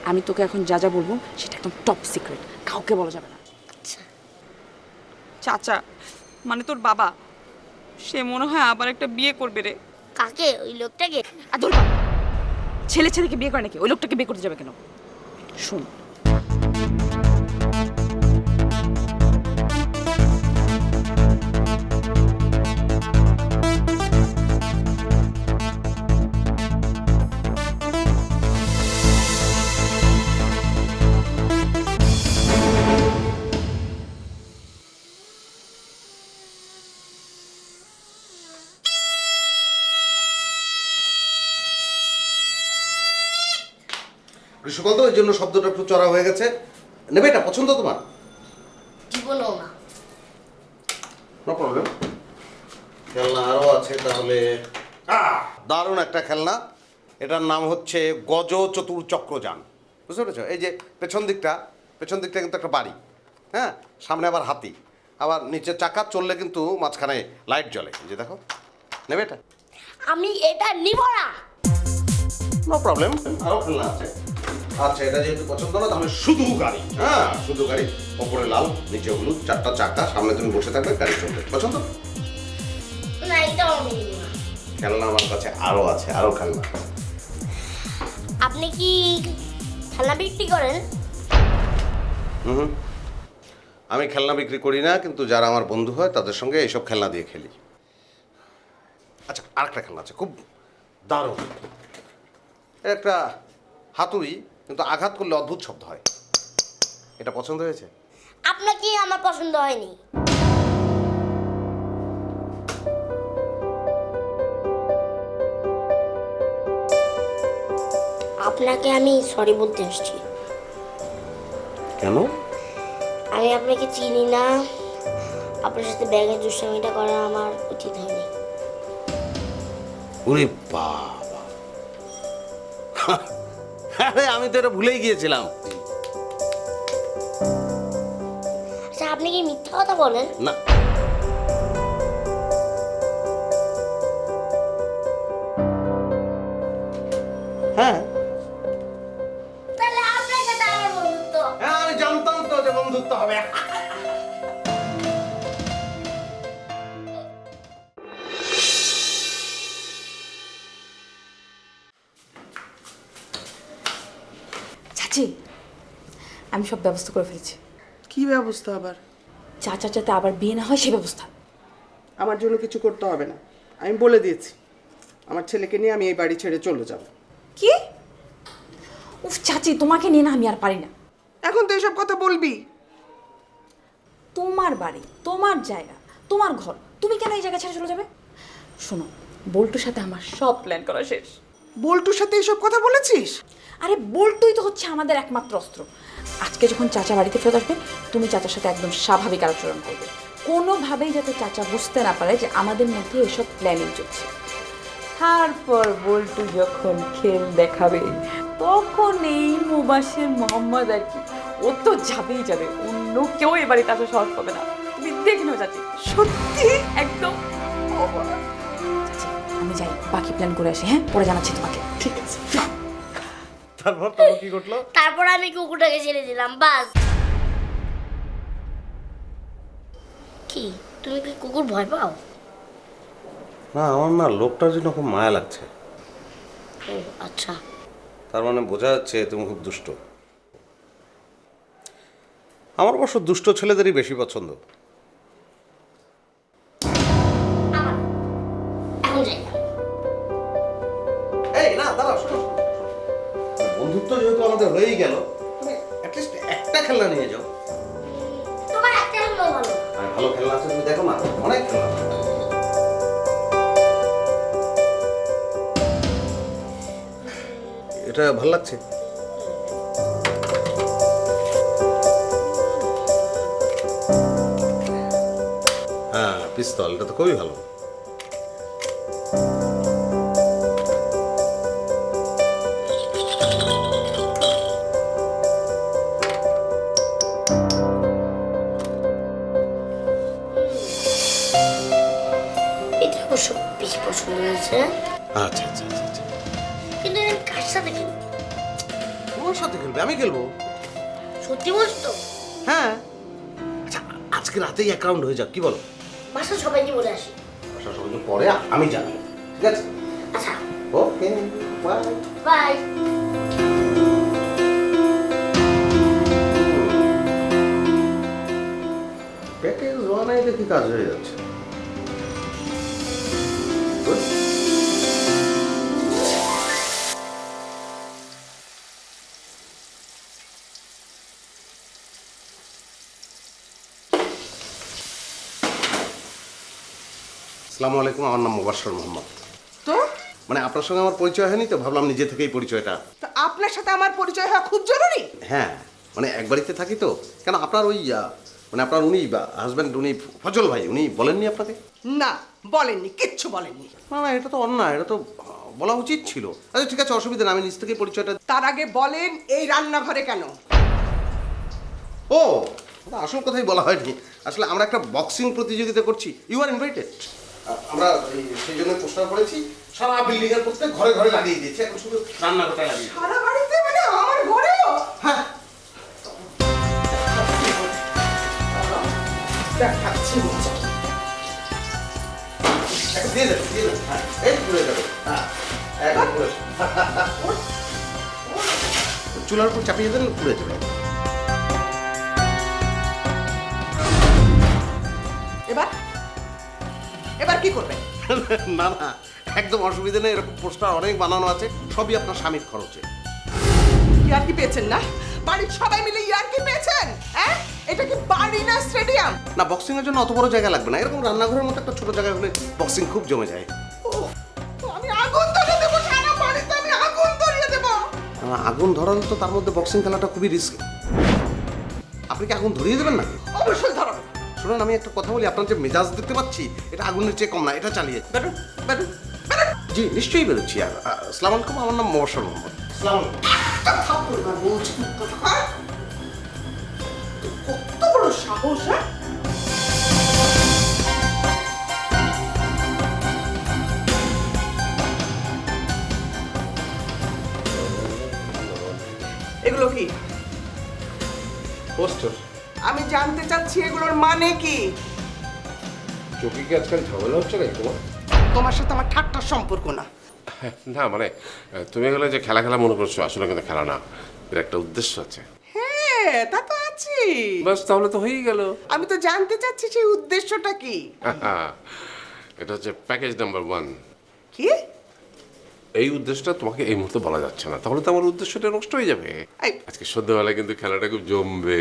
আমি তোকে এখন যা যা বলবো সেটা একদম টপ সিক্রেট, কাউকে বলা যাবে না। আচ্ছা। চাচা মানে তোর বাবা, সে মনে হয় আবার একটা বিয়ে করবে রে। কাকে? ওই লোকটাকে? আর তোর ছেলে ছেলেকে বিয়ে করে নাকি? ওই লোকটাকে বিয়ে করতে যাবে কেন? শোন, গ্রীষ্মকাল তো, ওই জন্য শব্দটা একটু চড়া হয়ে গেছে। নেবে এটা? পছন্দ তোমার? জীবনও না। No problem. খেলনা আরও আছে তাহলে। দারুণ একটা খেলনা, এটার নাম হচ্ছে গজ চতুর চক্রযান। বুঝতে পেরেছো? এই যে পেছন দিকটা কিন্তু একটা বাড়ি, হ্যাঁ, সামনে আবার হাতি, আবার নিচে চাকা, চললে কিন্তু মাঝখানে লাইট জ্বলে। এই যে দেখো, নেবে এটা? আমি এটা নিব না। নো প্রবলেম, আরো খেলনা আছে। আচ্ছা, এটা যেহেতু পছন্দ না তাহলে শুধু গাড়ি। হ্যাঁ, শুধু গাড়ি, ওপরে লাল নিচে হলুদ, 4টা চাকা, সামনে তুমি বসে থাকবে, গাড়ি চলবে। পছন্দ? না, এটাও আমি নিব না। খেলনা আমার কাছে আরো আছে, আরো খেলনা। আপনি কি খেলনা বিক্রি করেন? হুম, আমি খেলনা বিক্রি করি না, কিন্তু যারা আমার বন্ধু হয় তাদের সঙ্গে এইসব খেলনা দিয়ে খেলি। আচ্ছা, আরেকটা খেলনা আছে খুব দারুণ। একটা হাতুড়ি, কিন্তু আঘাত করলে অদ্ভুত শব্দ হয়। এটা পছন্দ হয়েছে? আপনাকে আমার পছন্দ হয়নি। আপনাকে আমি সরি বলতে এসেছি। কেন? আমি আপনাকে চিনি না, আপনার সাথে ব্যাগের দুষ্টামিটা করা আমার উচিত হয়নি। ওরে বাবা, আরে আমি তো এটা ভুলেই গিয়েছিলাম। আচ্ছা, আপনি কি মিথ্যা কথা বলেন? না, হ্যাঁ তাহলে আপনার সাথে আমার বন্ধুত্ব। হ্যাঁ, আমি জানতাম তো যে বন্ধুত্ব হবে। চাচি, আমি সব ব্যবস্থা করে ফেলেছি। কি ব্যবস্থা আবার? চাচার যাতে আবার বিয়ে না হয় সে ব্যবস্থা। আমার জন্য কিছু করতে হবে না, আমি বলে দিয়েছি আমার ছেলেকে নিয়ে আমি এই বাড়ি ছেড়ে চলে যাব। কি? উফ চাচি, তোমাকে নিয়ে না আমি আর পারি না। এখন তো এসব কথা বলবি? তোমার বাড়ি, তোমার জায়গা, তোমার ঘর, তুমি কেন এই জায়গা ছেড়ে চলে যাবে? শোনো, বল্টুর সাথে আমার সব প্ল্যান করা শেষ। বল্টুর সাথে এসব কথা বলেছিস? আরে বল্টুই তো হচ্ছে আমাদের একমাত্র অস্ত্র। আজকে যখন চাচা বাড়িতে ফেরত আসবে, তুমি চাচার সাথে একদম স্বাভাবিক আচরণ করবে, কোনোভাবেই যাতে চাচা বুঝতে না পারে যে আমাদের মধ্যে এসব প্ল্যানিং চলছে। তারপর বল্টু যখন খেল দেখাবে, তখন এই মুবাসের মোহাম্মদ আর কি, ও তো যাবেই যাবে, অন্য কেউ এ বাড়িতে আসা সহজ পাবে না। তুমি দেখে নাও চাচি। সত্যি? একদম। চাচি, আমি যাই, বাকি প্ল্যান করে আসি। হ্যাঁ, পরে জানাচ্ছি তোমাকে। ঠিক আছে। তারপর কি ঘটলো? তারপর আমি কুকুরটাকে ছেড়ে দিলাম, বাস। কি, তুমি কি কুকুর ভয় পাও? না, আমার না লোকটার জন্য খুব মায়া লাগছে। ও আচ্ছা। তার মানে বোঝা যাচ্ছে তুমি খুব দুষ্ট। আমার অবশ্য দুষ্ট ছেলেদেরই বেশি পছন্দ। এখন যাই। এই না, দাঁড়াও, শোনো। বন্ধুত্ব যেহেতু আমাদের হয়েই গেল, তুমি অ্যাটলিস্ট একটা খেলনা নিয়ে যাও। তোমার একটা হলো ভালো। আর ভালো খেলনা আছে তুমি দেখো না, অনেক খেলনা আছে। এটা ভালো লাগছে? হ্যাঁ, পিস্তল, এটা তো খুবই ভালো। এটা অবশ্য বেশি পছন্দ হয়েছে, আচ্ছা আচ্ছা আচ্ছা আচ্ছা। কিন্তু আমি কার সাথে খেলবো? তোমার সাথে খেলবে? আমি খেলবো। সত্যি বলছো তো? হ্যাঁ। আচ্ছা, আজকে রাতেই অ্যাকাউন্ট হয়ে যাক, কি বলো? বাসা সবাইকে বলে আসি। আসার সময় পরে আমি জানি, ঠিক আছে? আচ্ছা, ওকে, বাই। বাই। প্যাকেজ ওয়ানাই দেখি কাজ হয়ে যাচ্ছে। Good. আসসালামু আলাইকুম, আমার নাম মুবাশশির মোহাম্মদ। তো মানে আপনার সঙ্গে আমার পরিচয় হয়নি, তো ভাবলাম নিজে থেকেই পরিচয়টা। তা আপনার সাথে আমার পরিচয় হওয়া খুব জরুরি। হ্যাঁ, মানে এক বাড়িতে থাকি তো। কেন আপনার ওই মানে আপনার উনি হাজব্যান্ড, উনি ফজল ভাই, উনি বলেননি আপনাকে? না, বলেননি, কিচ্ছু বলেননি। না না, এটা তো অন্যায়, এটা তো বলা উচিত ছিল। আচ্ছা ঠিক আছে, অসুবিধা নেই, আমি নিজ থেকে পরিচয়টা। তার আগে বলেন এই রান্নাঘরে কেন? ও, আসল কথাই বলা হয়নি। আসলে আমরা একটা বক্সিং প্রতিযোগিতা করছি, ইউ আর ইনভাইটেড। আমরা সেই জন্য পোস্টার করেছি, সারা বিল্ডিং এর প্রত্যেক ঘরে ঘরে লাগিয়ে দিয়েছি, এখন শুধু রান্নাঘরটা লাগিয়ে। সারা বাড়িতে মানে আমার ঘরেও? হ্যাঁ, দেখাচ্ছি মজা। এখন দিয়ে দেবে, দিয়ে দেবে। হ্যাঁ, এই পুড়ে যাবে। হ্যাঁ, একদম পুড়ে যাবে। চুলার উপর চাপিয়ে দেন, পুড়ে যাবে। এবার এবার কি করবে? না না, একদম অসুবিধা নেই, এরকম পোস্টার অনেক বানানো আছে, সবই আপনার স্বামীর খরচে। ইয়ার্কি পেয়েছেন না? বাড়ির সবাই মিলে ইয়ার্কি পেয়েছেন? হ্যাঁ, এটা কি বাড়ি না স্টেডিয়াম? না, বক্সিং এর জন্য অত বড় জায়গা লাগবে না, এরকম রান্নাঘরের মতো একটা ছোট জায়গা হলে বক্সিং খুব জমে যায়। আমি আগুন ধরিয়ে দেবো, সারা বাড়িতে আমি আগুন ধরিয়ে দেবো। আগুন ধরালে তো তার মধ্যে বক্সিং খেলাটা খুবই রিস্কি। আপনি কি আগুন ধরিয়ে দেবেন না? অবশ্যই ধরাবো। শুনুন, আমি একটা কথা বলি, আপনার যে মেজাজ দেখতে পাচ্ছি, এটা আগুনের চেয়ে কম না, এটা চালিয়ে। বেরো বেরো। জি নিশ্চয়ই বেরোচ্ছি। আর আসসালামু আলাইকুম, আমার নাম মবস্বর মোহাম্মদ। আসসালামু আলাইকুম। থাপ্পড় মারবো, বলছি কোথাকার? কত বড় সাহস! হ্যাঁ, এগুলো কি? পোস্টার। আমি জানতে চাচ্ছি এগুলোর মানে কি? চোখে কি আজকাল ঝামেলা হচ্ছে নাকি তোমার? তোমার সাথে আমার ঠাট্টার সম্পর্ক না। না মানে তুমি এগুলো যে খেলা খেলা মনে করছো, আসলে কিন্তু খেলা না, এর একটা উদ্দেশ্য আছে। হ্যাঁ, তা তো আছে। বাস, তাহলে তো হয়েই গেল। আমি তো জানতে চাচ্ছি সেই উদ্দেশ্যটা কি? এটা হচ্ছে প্যাকেজ নাম্বার 1। কি? এই উদ্দেশ্যটা তোমাকে এই মুহূর্তে বলা যাচ্ছে না, তাহলে তো আমার উদ্দেশ্যটা নষ্ট হয়ে যাবে। এই, আজকে সন্ধ্যাবেলা কিন্তু খেলাটা খুব জমবে।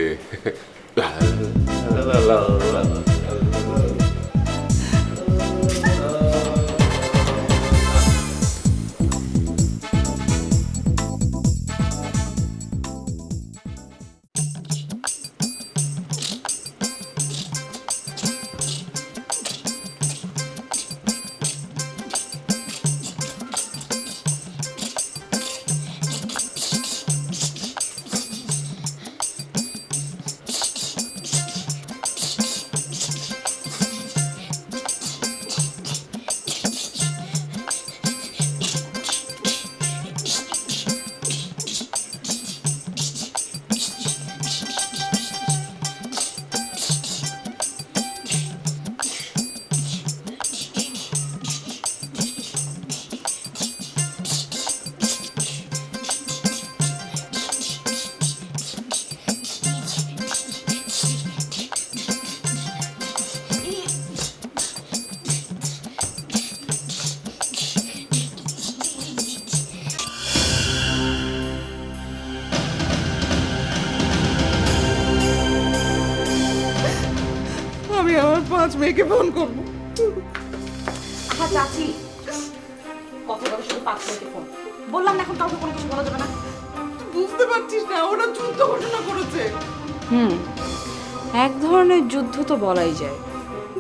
আমি আমার 5 মেয়েকে ফোন করবো। আচ্ছা চাচি, কথা বলে শুধু 5 মিনিটে ফোন বললাম না, এখন কাউকে কোনো কিছু বলা যাবে না। বুঝতে পারছিস না, ওরা যুদ্ধ ঘোষণা করেছে। এক ধরনের যুদ্ধ তো বলাই যায়।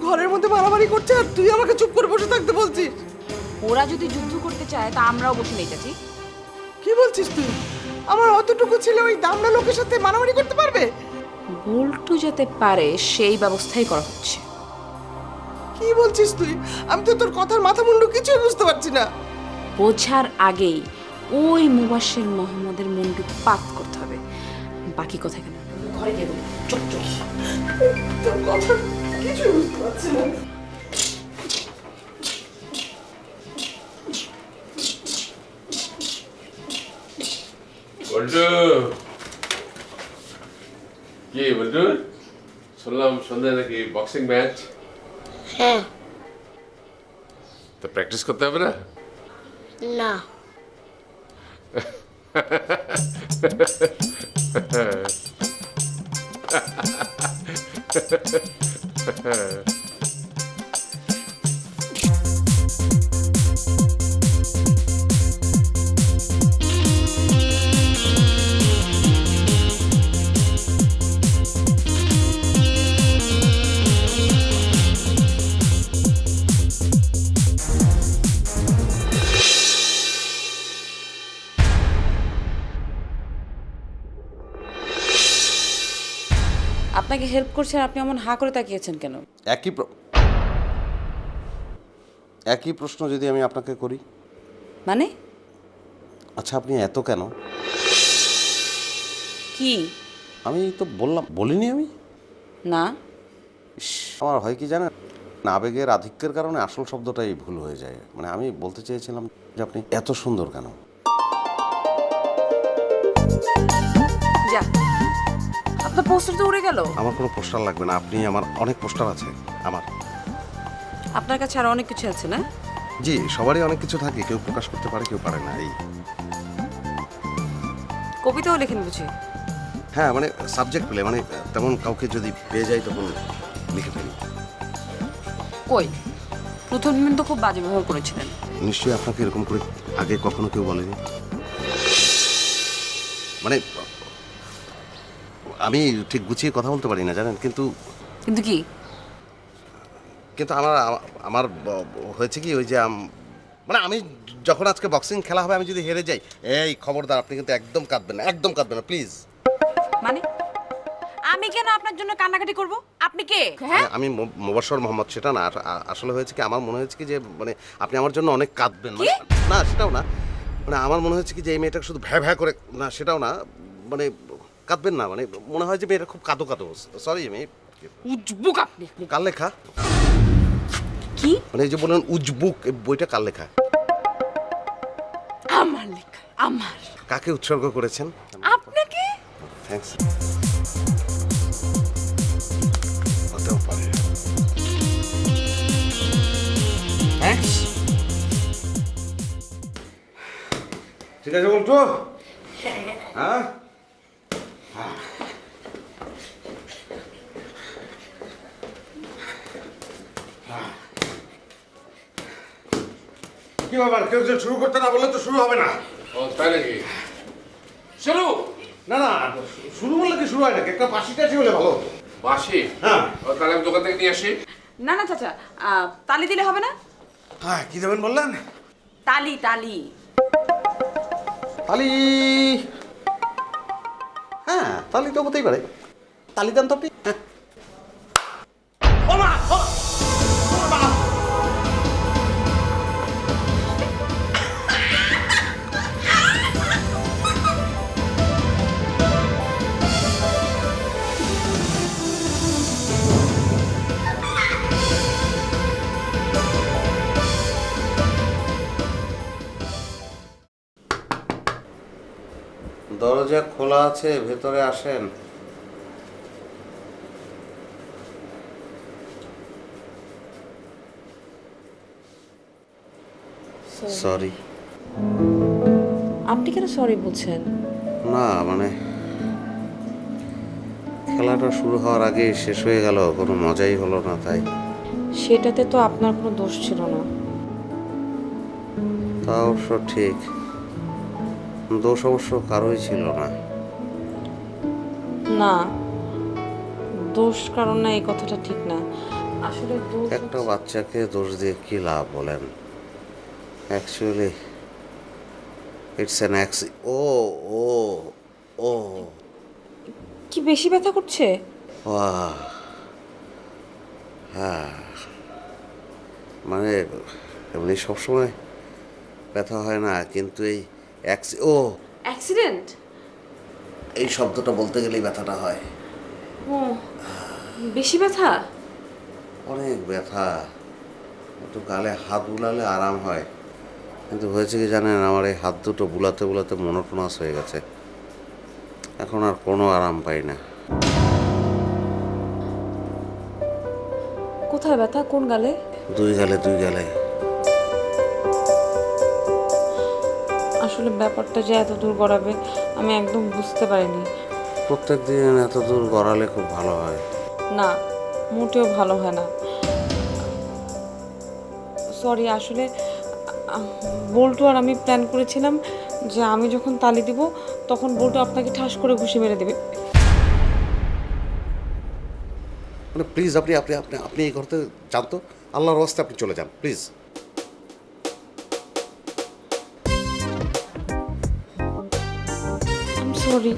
ঘরের মধ্যে মারামারি করছে আর তুই আমাকে চুপ করে বসে থাকতে বলছিস। ওরা যদি যুদ্ধ করতে চায় তা আমরাও বসে নেই চাচি। কি বলছিস তুই? আমার অতটুকু ছেলে ওই দামড়া লোকের সাথে মারামারি করতে পারবে? বল্টু যাতে পারে সেই ব্যবস্থাই করা হচ্ছে। কি বলছিস তুই? আমি তো তোর কথার মাথা মুন্ডু কিছুই বুঝতে পারছি না। বোঝার আগেই ওই মুবাশশির মোহাম্মদের মুন্ডু পাত করতে হবে, বাকি কথা কেন? ঘরে গিয়ে বলি, চুপ চুপ। তোর কথা কিছুই বুঝতে পারছি না। বল্টু, কি বল্টু, শুনলাম সন্ধ্যায় নাকি বক্সিং ম্যাচ? হ্যাঁ। তো প্র্যাকটিস করতে হবে না? না। আপনাকে হেল্প করছেন, আপনি এমন হা করে তাকিয়েছেন কেন? একই একই প্রশ্ন যদি আমি আপনাকে করি, মানে আচ্ছা আপনি এত কেন? কি? আমি তো বলিনি আমি। না, ইস, আমার হয় কি জানেন, আবেগের আধিক্যের কারণে আসল শব্দটাই ভুল হয়ে যায়। মানে আমি বলতে চেয়েছিলাম যে আপনি এত সুন্দর কেন। যা, আপনার পোস্টার তো উড়ে গেল। আমার কোনো পোস্টার লাগবে না, আপনি, আমার অনেক পোস্টার আছে আমার। আপনার কাছে আরো অনেক কিছু আছে না? জি, সবারই অনেক কিছু থাকে, কেউ প্রকাশ করতে পারে, কেউ পারে না। এই কবিতাও লেখেন বুঝি? হ্যাঁ, মানে সাবজেক্ট পেলে, মানে তেমন কাউকে যদি পেয়ে যাই তখন লিখে ফেলি। কই, প্রথম দিন তো খুব বাজে ব্যবহার করেছিলেন। নিশ্চয়ই আপনাকে এরকম করে আগে কখনো কেউ বলেনি। মানে আমি ঠিক গুছিয়ে কথা বলতে পারি না জানেন, কিন্তু কিন্তু কি? কিন্তু আমার হয়েছে কি, ওই যে মানে আমি যখন আজকে বক্সিং খেলা হবে, আমি যদি হেরে যাই, এই খবরদার, আপনি কিন্তু একদম কাঁদবেন না, একদম কাঁদবেন না প্লিজ। মানে আমি কেন আপনার জন্য কান্নাকাটি করব? আপনি কে? হ্যাঁ, আমি মোবাশ্বর মোহাম্মদ, সেটা না। আসলে হয়েছে কি, আমার মনে হয়েছে কি যে মানে আপনি আমার জন্য অনেক কাঁদবেন। মানে না, সেটাও না, মানে আমার মনে হচ্ছে কি যে এই মেয়েটা শুধু ভ্যা ভ্যা করে, না সেটাও না, মানে কাঁদবেন না, মানে মনে হয় যে মেয়েটা খুব কাঁদো কাঁদো। সরি, আমি উজবুক আপনি। কার লেখা? কি? মানে এই যে বললেন উজবুক, এই বইটা কার লেখা? আমার লেখা। আমার। কাকে উৎসর্গ করেছেন? আপনাকে। থ্যাঙ্কস। হতেও পারে। থ্যাঙ্কস। ঠিক আছে বলতো? হ্যাঁ, কি ব্যাপার, কেউ যে শুরু করতে না বললে তো শুরু হবে না। ও তাই নাকি? শুরু? না না, শুরু বললে কি শুরু হয় নাকি? একটা বাসি কাছে হলে ভালো হতো। বাসি? হ্যাঁ। ও, তাহলে আমি দোকান থেকে নিয়ে আসি। না না চাচা, তালি দিলে হবে না? হ্যাঁ, কি দেবেন বললেন? তালি তালি। তালি? হ্যাঁ, তালি তো হতেই পারে। তালি দেন তো আপনি। হ্যাঁ। ও মা! ও! ও মা! দরজা খোলা আছে, ভেতরে আসেন। সরি। আপনি কেন সরি বলছেন? না মানে খেলাটা শুরু হওয়ার আগে শেষ হয়ে গেল, কোনো মজাই হলো না, তাই। সেটাতে তো আপনার কোনো দোষ ছিল না। তা অবশ্য ঠিক, দোষ অবশ্য কারোই ছিল না। না, দোষ কারণ না, এই কথাটা ঠিক না। আসলে দোষ একটা বাচ্চাকে দোষ দিয়ে কি লাভ বলেন? অ্যাকচুয়ালি ইটস অ্যান ও ও ও কি বেশি ব্যথা করছে? বাহ, হ্যাঁ, মানে এমনি সবসময় ব্যথা হয় না, কিন্তু এই অ্যাক্সিডেন্ট, এই শব্দটা বলতে গেলেই ব্যথাটা হয়। ও বেশি ব্যথা? অনেক ব্যথা, একটু গালে হাত বুলালে আরাম হয়, কিন্তু হয়েছে কি জানেন, আমার এই হাত দুটো বুলাতে বুলাতে মনোটোনাস হয়ে গেছে, এখন আর কোনো আরাম পাই না। কোথায় ব্যথা? কোন গালে? দুই গালে, দুই গালে। আসলে ব্যাপারটা যে এত দূর গড়াবে আমি একদম বুঝতে পারিনি। প্রত্যেক দিন এত দূর গড়ালে খুব ভালো হয়। না, মোটেও ভালো হয় না। সরি, আসলে বল্টু আর আমি প্ল্যান করেছিলাম যে আমি যখন তালি দিব তখন বল্টু আপনাকে ঠাস করে ঘুষি মেরে দেবে। মানে প্লিজ আপনি আপনি আপনি আপনি এই ঘরতে যান তো, আল্লাহর রাস্তায় আপনি চলে যান প্লিজ। সরি।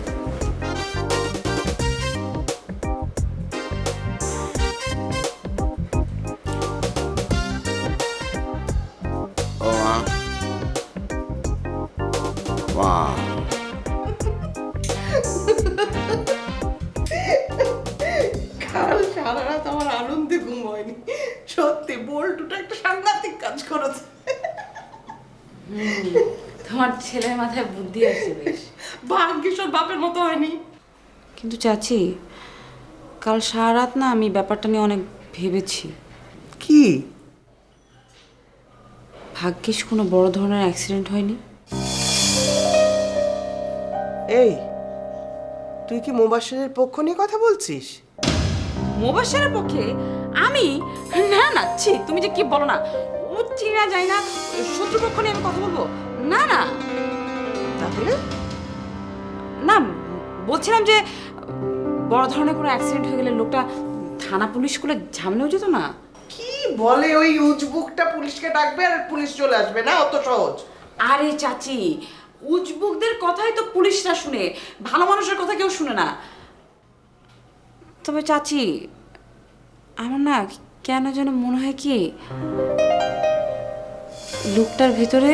করেছে। তোমার ছেলের মাথায় বুদ্ধি আসছে বেশ। ভাগ্যিস ওর বাপের মতো হয়নি। কিন্তু চাচি, কাল সারা রাত না আমি ব্যাপারটা নিয়ে অনেক ভেবেছি। কি? ভাগ্যিস কোনো বড় ধরনের অ্যাক্সিডেন্ট হয়নি। এই, তুই কি মুবাশিরের পক্ষ নিয়ে কথা বলছিস? মোবাশ্বেরের পক্ষে আমি? না না, ছি, তুমি যে কি বলো না, ও চিনা যায় না, শত্রুপক্ষ নিয়ে আমি কথা বলবো? না না তাহলে? না, বলছিলাম যে বড় ধরনের কোনো অ্যাক্সিডেন্ট হয়ে গেলে লোকটা থানা পুলিশ করে ঝামেলাও যেত না। কি বলে ওই উজবুকটা পুলিশকে ডাকবে আর পুলিশ চলে আসবে না? অত সহজ? আরে চাচি, উজবুকদের কথাই তো পুলিশরা শুনে, ভালো মানুষের কথা কেউ শুনে না। তবে চাচি, আমার না কেন যেন মনে হয় কি লোকটার ভিতরে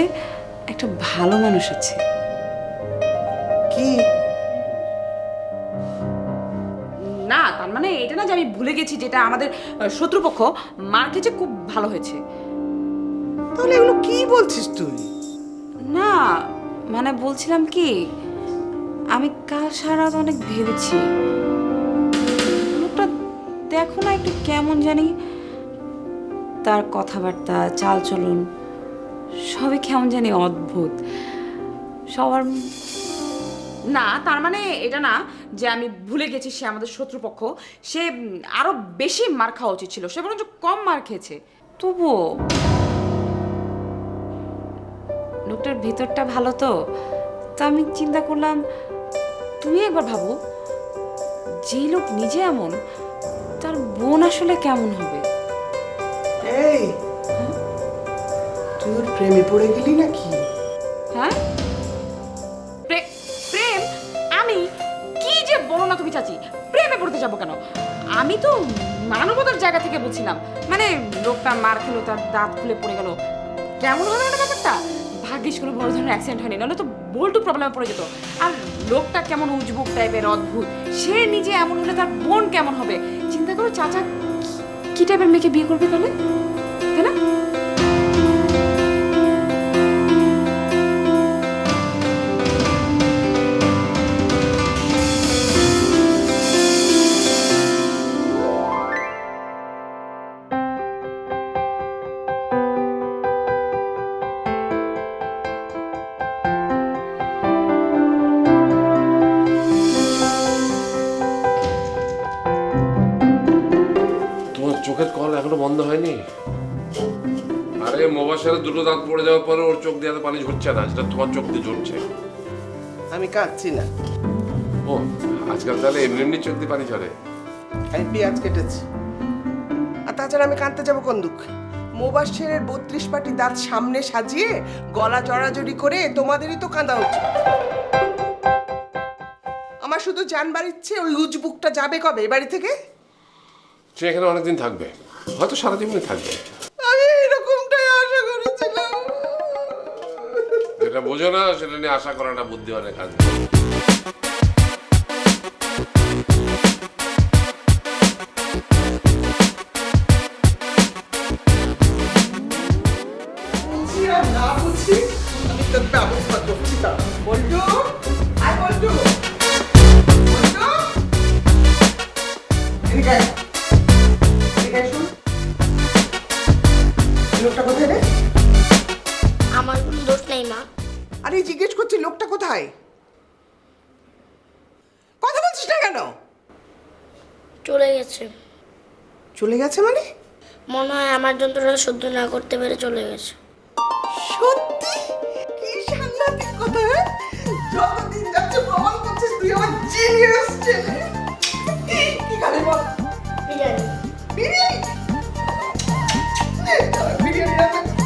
একটা ভালো মানুষ আছে। কি? না, তার মানে এটা না যে আমি ভুলে গেছি যেটা আমাদের শত্রুপক্ষ মার খেয়েছে, খুব ভালো হয়েছে। তাহলে এগুলো কি বলছিস তুই? না মানে বলছিলাম কি, আমি কাল সারা রাত অনেক ভেবেছি, লোকটা দেখো না একটু কেমন জানি, তার কথাবার্তা, চালচলন সবই কেমন জানি অদ্ভুত সবার। না তার মানে এটা না যে আমি ভুলে গেছি সে আমাদের শত্রুপক্ষ, সে আরো বেশি মার খাওয়া উচিত ছিল, সে বরঞ্চ কম মার খেয়েছে। তবুও লোকটার ভিতরটা ভালো তো আমি চিন্তা করলাম তুমি একবার ভাবো, যেই লোক নিজে এমন তার বোন আসলে কেমন হবে। এই, তুই ওর প্রেমে পড়ে গেলি নাকি? হ্যাঁ, প্রেম? আমি কি যে বলো না তুমি চাচি, প্রেমে পড়তে যাবো কেন? আমি তো মানবতার জায়গা থেকে বলছিলাম, মানে লোকটা মার খেলো, তার দাঁত খুলে পড়ে গেল, কেমন হবে না ব্যাপারটা? ভাগ্যিস কোনো বড় ধরনের অ্যাক্সিডেন্ট হয়নি, নাহলে তো বল্টু প্রবলেমে পড়ে যেত। আর লোকটা কেমন উজবুক টাইপের, অদ্ভুত, সে নিজে এমন হলে তার বোন কেমন হবে? চিন্তা করো চাচা কি টাইপের মেয়েকে বিয়ে করবে তাহলে, তাই না? তোমার চোখের কল এখনো বন্ধ হয়নি? আরে মোবাশের দুটো দাঁত পড়ে যাওয়ার পরে ওর চোখ দিয়ে এত পানি ঝরছে না, যেটা তোমার চোখ দিয়ে ঝরছে। আমি কাঁদছি না। ও, আজকাল তাহলে এমনি এমনি চোখ দিয়ে পানি ঝরে? আমি পেঁয়াজ কেটেছি। আর তাছাড়া আমি কাঁদতে যাবো কোন দুঃখে? মোবাশ্বেরের 32 পাটি দাঁত সামনে সাজিয়ে গলা জড়াজড়ি করে তোমাদেরই তো কাঁদা উচিত। আমার শুধু জানবার ইচ্ছে, ওই উজবুকটা যাবে কবে এ বাড়ি থেকে? সে এখানে অনেকদিন থাকবে, হয়তো সারা জীবনে থাকবে। আমি এরকমটাই আশা করেছিলাম। যেটা বোঝো না সেটা নিয়ে আশা করাটা বুদ্ধিমানের কাজ। বুঝি আর না বুঝি, আমি তোর ব্যবস্থা করছি। তা বলতো আয়, বলতো বলতো এদিকে আয়। এদিকে আয়, শোন। লোকটা কোথায় রে? আমার কোনো দোষ নেই মা। আরে জিজ্ঞেস করছি লোকটা কোথায়? কথা বলছিস না কেন? চলে গেছে। চলে গেছে মানে? মনে হয় আমার যন্ত্রণা সহ্য না করতে পেরে চলে গেছে। সত্যি? কি সাংঘাতিক কথা! হ্যাঁ? যতদিন যাচ্ছে প্রমাণ করছিস তুই আমার জিনিয়াস ছেলে। কি খাবি বল? বিরিয়ানি। বিরিয়ানি? বিরিয়ানি রান্না করছি।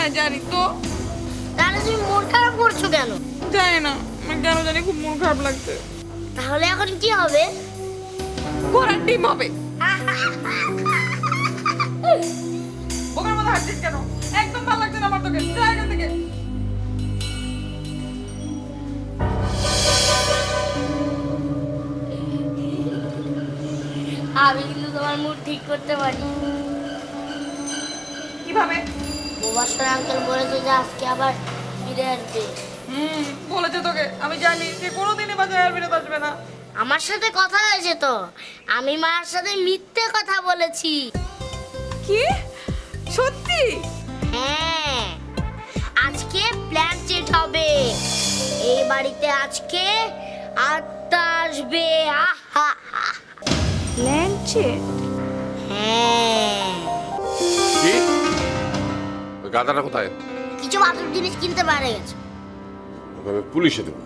হ্যাঁ জানি তো। তাহলে তুমি মন খারাপ করছো কেন? জানি না, আমার কেন জানি খুব মন খারাপ লাগছে। তাহলে এখন কি হবে? ঘোড়ার ডিম হবে। ওখানে মধ্যে হাঁটছিস কেন? একদম ভালো লাগছে না আমার তোকে, যা এখান থেকে। আমি কিন্তু তোমার মুড ঠিক করতে পারি। কিভাবে? মুবাশশির আঙ্কেল বলেছে যে আজকে আবার ফিরে আসবে। বলেছে তোকে? আমি জানি যে কোনোদিনই বাজারে আর ফিরে আসবে না। আমার সাথে কথা হয়েছে তো, আমি মার সাথে মিথ্যে কথা বলেছি। কি সত্যি? হ্যাঁ, আজকে প্ল্যান চেট হবে। এই বাড়িতে আজকে আত্মা আসবে। আহা ল্যান্ডচেট? হ্যাঁ, কি ওই গাধাটা কোথায়? কিছু বাদুর জিনিস কিনতে পারে গেছে। ওকে আমি পুলিশে দেবো।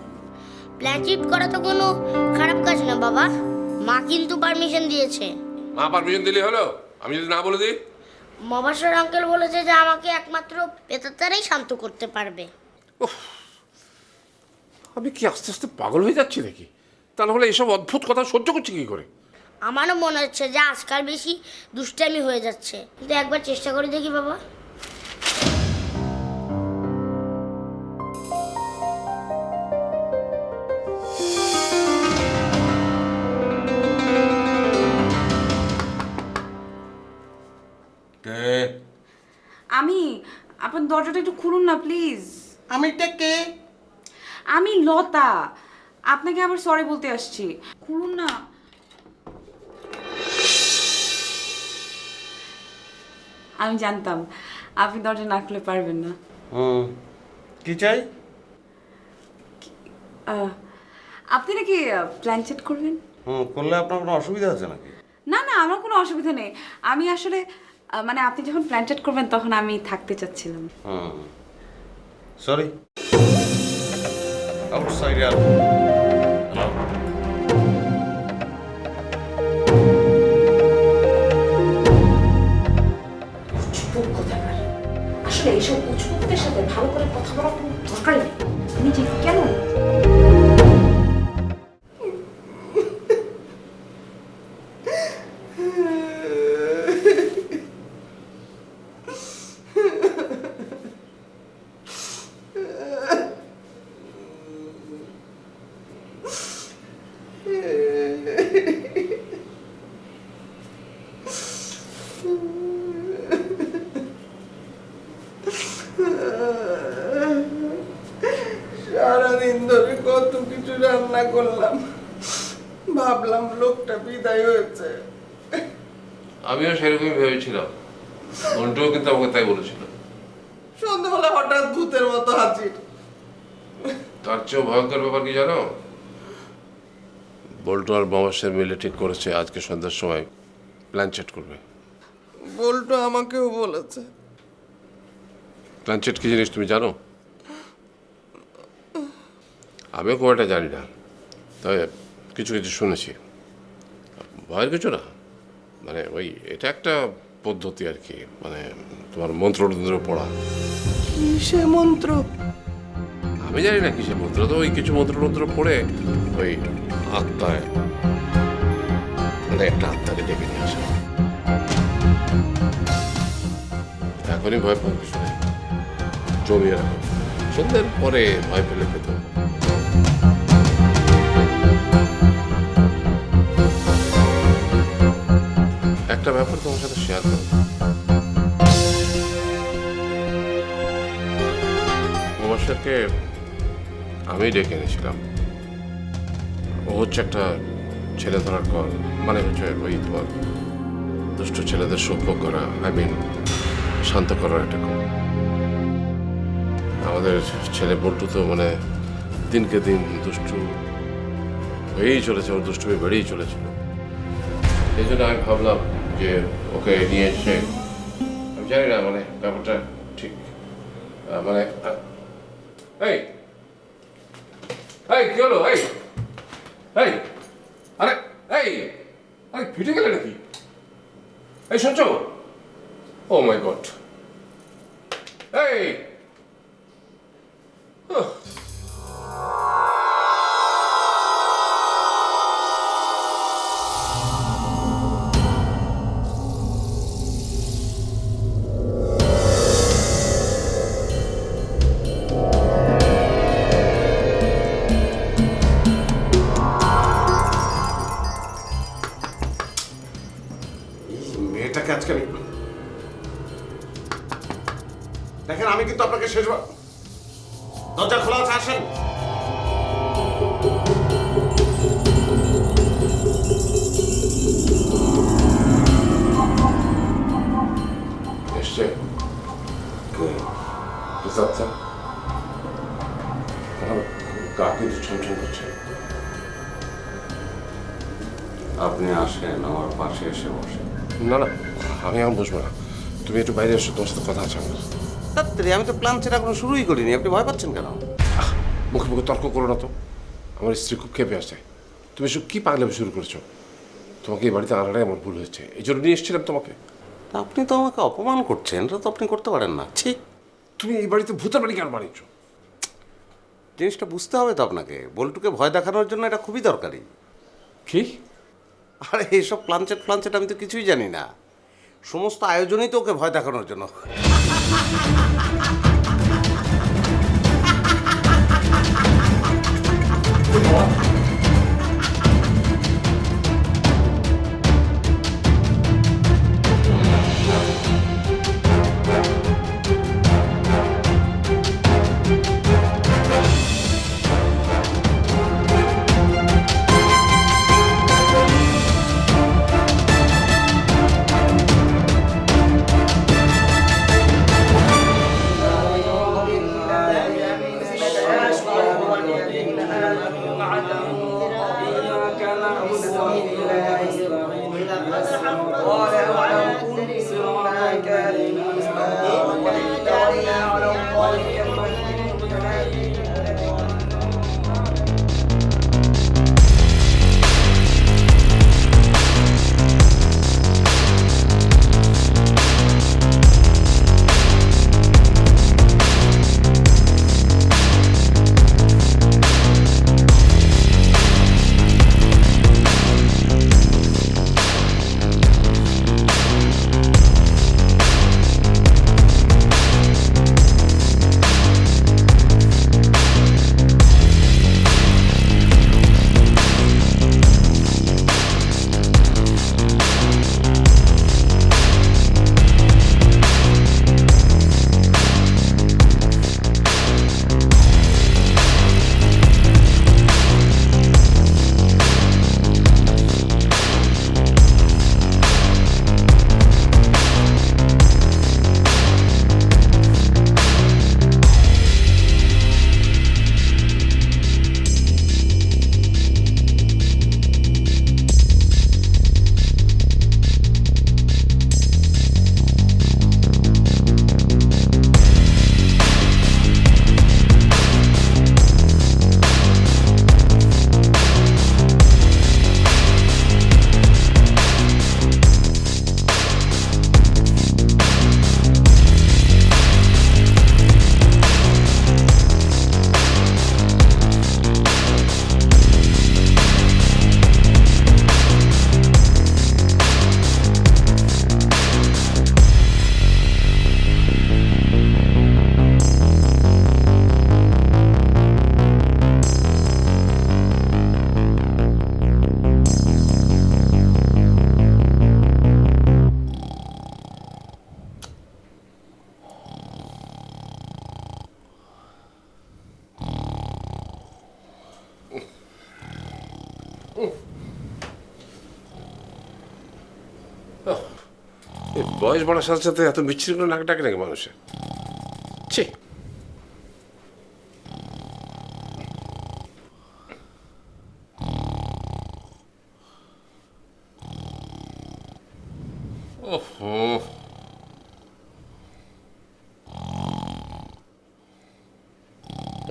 প্ল্যান চেট করা তো কোনো খারাপ কাজ না বাবা, মা কিন্তু পারমিশন দিয়েছে। মা পারমিশন দিলে হলো, আমি যদি না বলে দিই? মুবাশশির আঙ্কেল বলেছে যে আমাকে একমাত্র পেতাতারাই শান্ত করতে পারবে। আমি কি আস্তে আস্তে পাগল হয়ে যাচ্ছি নাকি? তা নাহলে এসব অদ্ভুত কথা সহ্য করছি কি করে? আমারও মনে হচ্ছে যে আজকাল বেশি দুষ্টামি হয়ে যাচ্ছে, কিন্তু একবার চেষ্টা করে দেখি বাবা। আমি, আপনার দরজাটা একটু খুলুন না প্লিজ। আমিটা কে? আমি লতা, আপনাকে আবার সরি বলতে আসছি, খুলুন না। আমি জানতাম আপনি দরজা না খুলে পারবেন না। কি চাই? আপনি নাকি প্ল্যান চেট করবেন? করলে আপনার কোনো অসুবিধা আছে নাকি? না না, আমার কোনো অসুবিধা নেই। আমি আসলে মানে আপনি যখন প্ল্যান চেট করবেন তখন আমি থাকতে চাচ্ছিলাম। সরি, আউটসাইডে আর আসলে এইসব উচ্চপতিদের সাথে ভালো করে কথা বলার কোনো দরকার নেই। আমি যে কেন সারাদিন ধরে কত কিছু রান্না করলাম, ভাবলাম লোকটা বিদায় হয়েছে। আমিও সেরকমই ভেবেছিলাম, মন্টুও কিন্তু আমাকে তাই বলেছিল। সন্ধ্যাবেলা হঠাৎ ভূতের মতো হাজির। তার চেয়েও ভয়ঙ্কর ব্যাপার কি জানো? বল্টু আর মহাশয়ের মিলে ঠিক করেছে আজকে সন্ধ্যার সময় প্ল্যান চেট করবে। বল্টু আমাকেও বলেছে। প্ল্যান চেট কি জিনিস তুমি জানো? আমিও খুব একটা জানি না, তবে কিছু কিছু শুনেছি। ভয়ের কিছু না, মানে ওই এটা একটা পদ্ধতি আর কি, মানে তোমার মন্ত্র পড়া। কিসে মন্ত্র? আমি জানি না কিসের মন্ত্র, তো ওই কিছু মন্ত্র পড়ে ওই আত্মায়, মানে একটা আত্মাকে ডেকে নিয়ে আসে। এখনই ভয় পাওয়ার কিছু নেই, জমিয়ে রাখো, সন্ধ্যের পরে ভয় পেলে পেতে। একটা ব্যাপার তোমার সাথে শেয়ার করো। মুবাশশিরকে আমি ডেকে এনেছিলাম। ও হচ্ছে একটা ছেলে ধরার কল, মানে হচ্ছে ওই তোমার দুষ্ট ছেলেদের সভ্য করা, শান্ত করার একটা কল। আমাদের ছেলে বল্টু তো মানে দিনকে দিন দুষ্টু হয়েই চলেছে, ওর দুষ্টুমি বেড়েই চলেছিল। এই জন্য আমি ভাবলাম যে ওকে নিয়ে এসে, আমি জানি না মানে ব্যাপারটা ঠিক, মানে এই এই কি হলো? এই এই আরে এই আরে ফিটে গেলে নাকি? এই শুনছো? ও মাই গড! এই এই মেয়েটাকে আজকে আমি দেখেন, আমি কিন্তু আপনাকে শেষবার দরজা খোলা আছে, আসেন। এসছে আচ্ছা, গা কিন্তু ছমছম করছে। আপনি আসেন, আমার পাশে এসে বসেন। না না, আমি এখন বসবো না, তুমি একটু বাইরে এসো, তোমার সাথে কথা আছে আমার। তাড়াতাড়ি, আমি তো প্ল্যান সেটা এখনো শুরুই করিনি, আপনি ভয় পাচ্ছেন কেন? মুখে মুখে তর্ক করো না তো, আমার স্ত্রী খুব খেপে আসছে। তুমি সব কি পাগলামি শুরু করেছো? তোমাকে এই বাড়িতে আনাটাই আমার ভুল হয়েছে, এই জন্য নিয়ে এসেছিলাম তোমাকে। আপনি তো আমাকে অপমান করছেন, এটা তো আপনি করতে পারেন না। ঠিক, তুমি এই বাড়িতে ভূতের বাড়ি কেন বানিয়েছো? জিনিসটা বুঝতে হবে তো আপনাকে, বল্টুকে ভয় দেখানোর জন্য এটা খুবই দরকারি। কি? আরে এইসব প্লানচেট আমি তো কিছুই জানি না, সমস্ত আয়োজনই তো ওকে ভয় দেখানোর জন্য। বয়স বাড়ার সাথে সাথে এত বিচ্ছিন্ন করে নাক ডাকে নাকি মানুষের? ছি,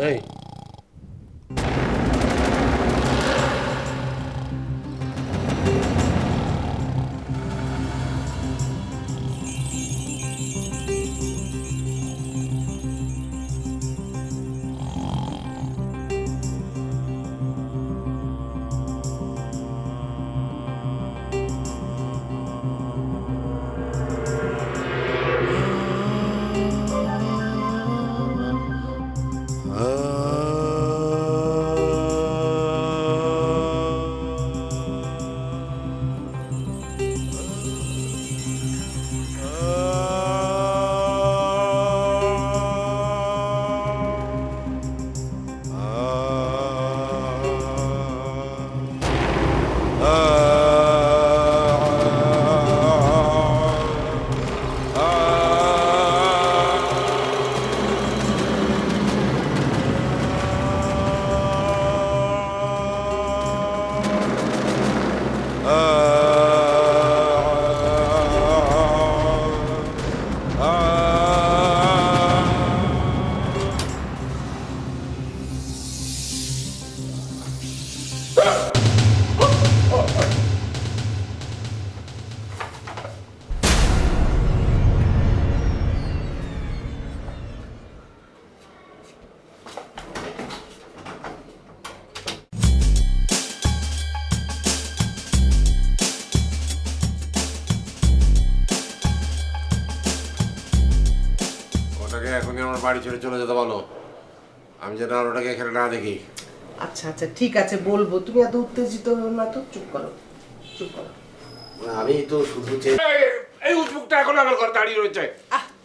এই আমার বাড়ি ছেড়ে চলে যেতে বলো, আমি যেন আর ওটাকে এখানে না দেখি। আচ্ছা আচ্ছা ঠিক আছে বলবো, তুমি এত উত্তেজিত হও না তো, চুপ করো চুপ করো। আমি তো শুধু এই উদ্মুখটা এখন আমার ঘরে দাঁড়িয়ে রয়েছে।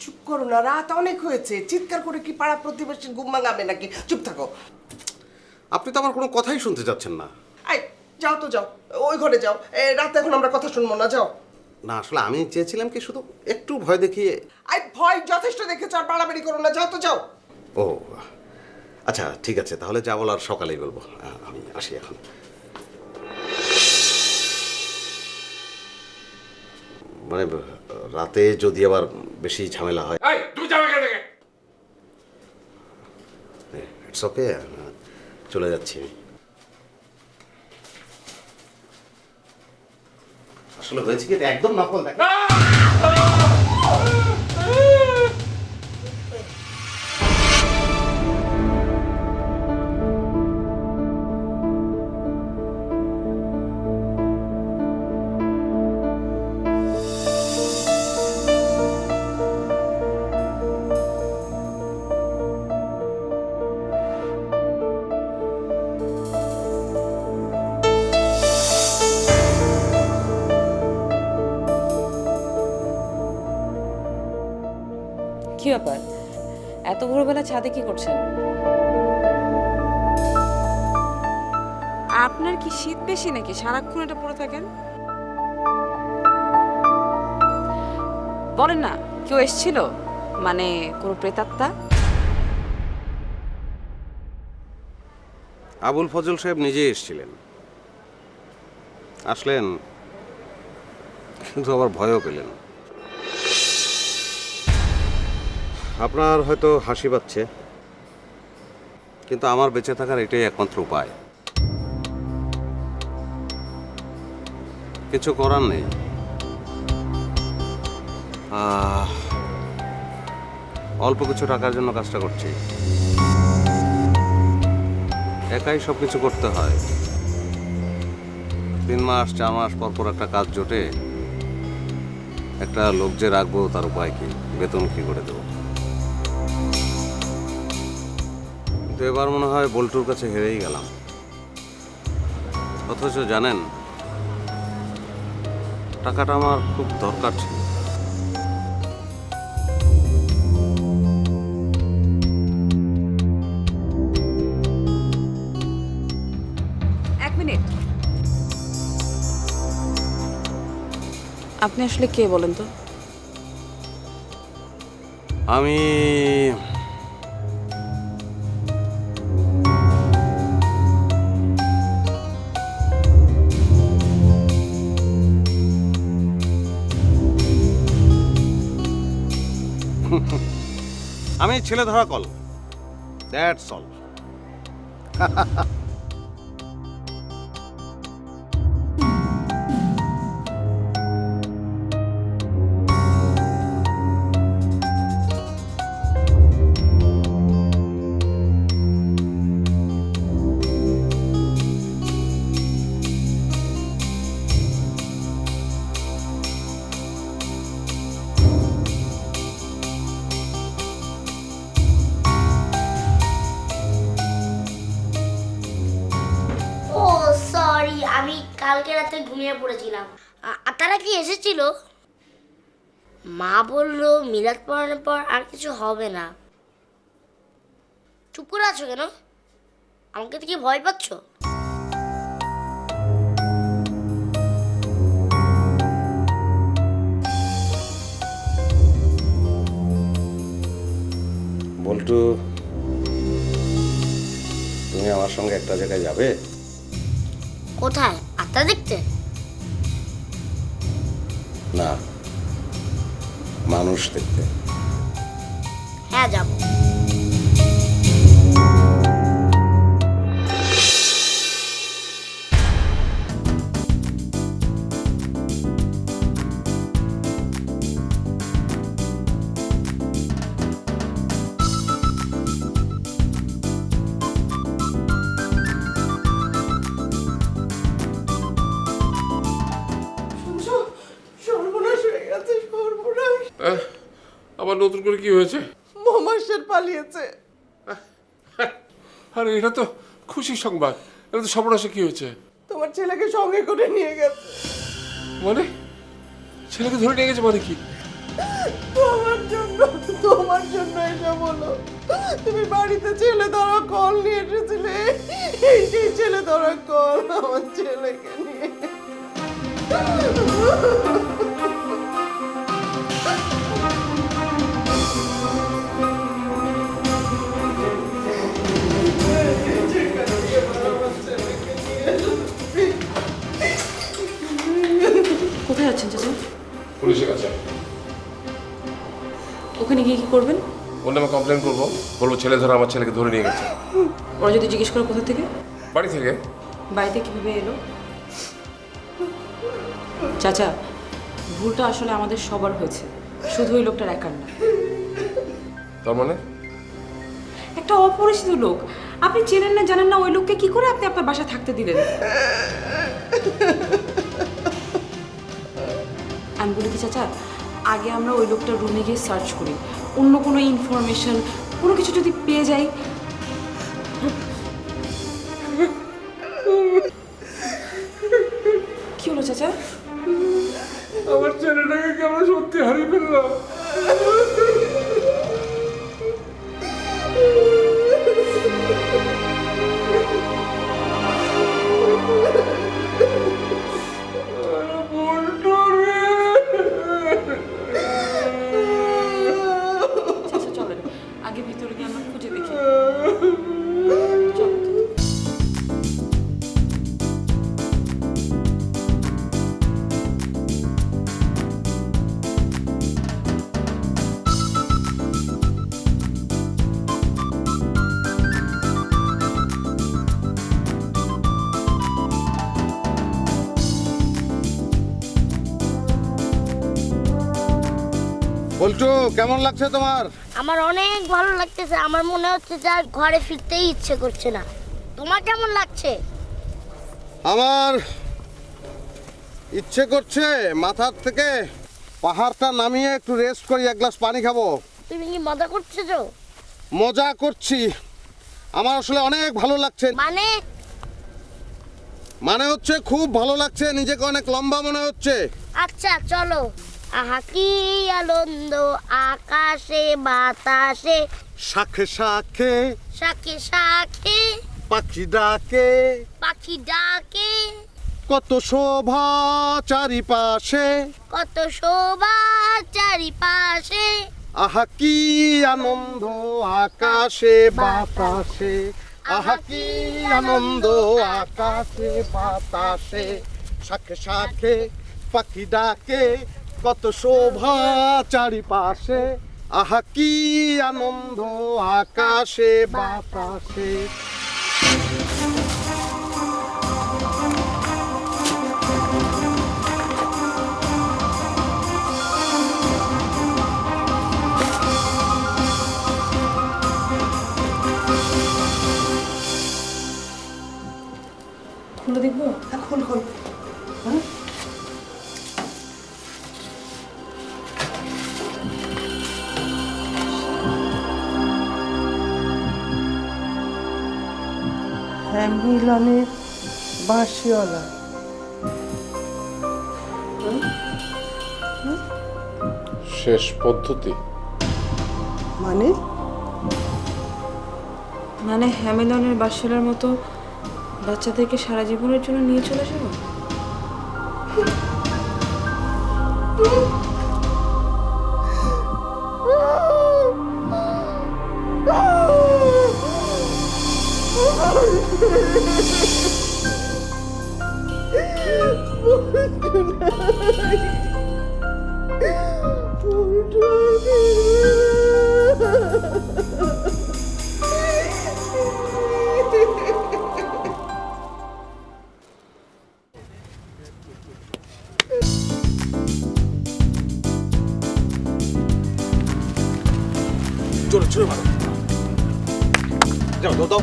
চুপ করো না, রাত অনেক হয়েছে, চিৎকার করে কি পাড়া প্রতিবেশীর ঘুম ভাঙাবে নাকি? চুপ থাকো। আপনি তো আমার কোনো কথাই শুনতে চাচ্ছেন না। আই যাও তো যাও, ওই ঘরে যাও, রাতে এখন আমরা কথা শুনবো না, যাও। না আসলে আমি চেয়েছিলাম কি শুধু একটু ভয় দেখিয়ে। আই ভয় যথেষ্ট দেখেছো, আর বাড়াবাড়ি করো না, যাও তো যাও। ও আচ্ছা ঠিক আছে, তাহলে যা বলার সকালেই বলবো। আমি আসি এখন। মানে রাতে যদি আবার বেশি ঝামেলা হয়। তুমি যাবে কেন? ইটস ওকে, চলে যাচ্ছি আমি। আসলে হয়েছে কি, এটা একদম নকল। দেখ কি ব্যাপার, এত ভোরবেলা ছাদে কি করছেন? আপনার কি শীত বেশি নাকি সারাক্ষণ এটা পরে থাকেন? বলেন না, কেউ এসেছিল? মানে কোনো প্রেতাত্মা? আবুল ফজল সাহেব নিজেই এসেছিলেন, আসলেন, কিন্তু আবার ভয়ও পেলেন। আপনার হয়তো হাসি পাচ্ছে, কিন্তু আমার বেঁচে থাকার এটাই একমাত্র উপায়। কিছু করার নেই। অল্প কিছু টাকার জন্য কাজটা করছি, একাই সব কিছু করতে হয়। 3 মাস 4 মাস পর পর একটা কাজ জোটে, একটা লোক যে রাখবো তার উপায় কি, বেতন কি করে দেবো। কিন্তু এবার মনে হয় বল্টুর কাছে হেরেই গেলাম। অথচ জানেন, টাকাটা আমার খুব দরকার ছিল। এক মিনিট, আপনি আসলে কে বলেন তো? আমি আমি ছেলে ধরা call, that's all. Oh sorry, আমি কালকে রাতে ঘুমিয়ে পড়েছিলাম। আর তারা কি এসেছিল? মা বললো মিলাদ পড়ানোর পর আর কিছু হবে না। চুপ করে আছো কেন? আমাকে তো কি ভয় পাচ্ছ? বল্টু, তুমি আমার সঙ্গে একটা জায়গায় যাবে? কোথায়? আত্মা দেখতে? না, মানুষ দেখতে। হ্যাঁ যাব। সর্বনাশ হয়ে গেছে, সর্বনাশ। আবার নতুন করে কি হয়েছে? মাসের পালিয়েছে। আরে এটা তো খুশি সংবাদ। এটা তো সর্বনাশে কি হয়েছে? তোমার ছেলেকে সঙ্গে করে নিয়ে গেছে। মানে ছেলেকে ধরে নিয়ে গেছে মানে কি? তোমার জন্য এসব হলো। তুমি বাড়িতে ছেলে ধরা কল নিয়ে এসেছিলে, এই সেই ছেলে ধরা কল আমার ছেলেকে নিয়ে। কোথায় যাচ্ছেন চাচা? পুলিশের কাছে। ওখানে গিয়ে কি করবেন? ওর নামে কমপ্লেন করবো, বলবো ছেলে ধরে আমার ছেলেকে ধরে নিয়ে গেছে। ওরা যদি জিজ্ঞেস করে কোথা থেকে? বাড়ি থেকে। বাড়িতে কিভাবে এলো? চাচা, ভুলটা আসলে আমাদের সবার হয়েছে, শুধু ওই লোকটার একার না। তার মানে একটা অপরিচিত লোক, আপনি চেনেন না জানেন না, ওই লোককে কি করে আপনি আপনার বাসায় থাকতে দিলেন? আমি বলি কি চাচা, আগে আমরা ওই লোকটার রুমে গিয়ে সার্চ করি, অন্য কোনো ইনফরমেশন কোনো কিছু যদি পেয়ে যাই। কি হলো চাচা? আমার ছেলেটাকে কেমন সত্যি হারিয়ে ফেললাম। চাচা চলেন আগে ভিতরে গিয়ে আমরা খুঁজে দেখি। চলো। বলছো কেমন লাগছে তোমার? আমার অনেক ভালো লাগতেছে। আমার মনে হচ্ছে যে আর ঘরে ফিরতেই ইচ্ছে করছে না। তোমার কেমন লাগছে? আমার ইচ্ছে করছে মাথার থেকে পাহাড়টা নামিয়ে একটু রেস্ট করি, এক গ্লাস পানি খাবো। তুমি কি মজা করছো তো? মজা করছি, আমার আসলে অনেক ভালো লাগছে। মানে হচ্ছে খুব ভালো লাগছে, নিজেকে অনেক লম্বা মনে হচ্ছে। আচ্ছা চলো। আহা কি আনন্দ আকাশে বাতাসে, শাখে শাখে শাখে শাখে পাখি ডাকে, পাখি ডাকে, কত শোভা চারিপাশে, কত শোভা চারিপাশে। আহা কি আনন্দ আকাশে বাতাসে, আহা কি আনন্দ আকাশে বাতাসে, শাখে শাখে পাখি ডাকে, কত শোভা চারিপাশে, আহা কি আনন্দ আকাশে বাতাসে। খুলে দেখবো? খোল। মিলনের বাঁশিওয়ালা। শেষ পদ্ধতি মানে? মানে হ্যামিলনের বাসের মতো বাচ্চাদেরকে সারা জীবনের জন্য নিয়ে চলে যাবো? জোরে জোরে মারো, যাও দাও।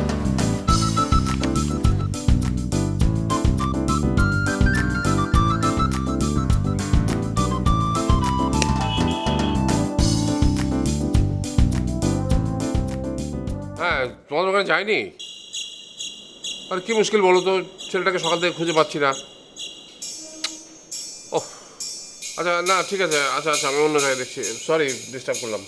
হ্যাঁ তোমাদের ওখানে যায়নি? আর কি মুশকিল বলো তো, ছেলেটাকে সকাল থেকে খুঁজে পাচ্ছি না। ওহ আচ্ছা, না ঠিক আছে, আচ্ছা আচ্ছা আমি অন্য জায়গায় দেখছি, সরি ডিস্টার্ব করলাম।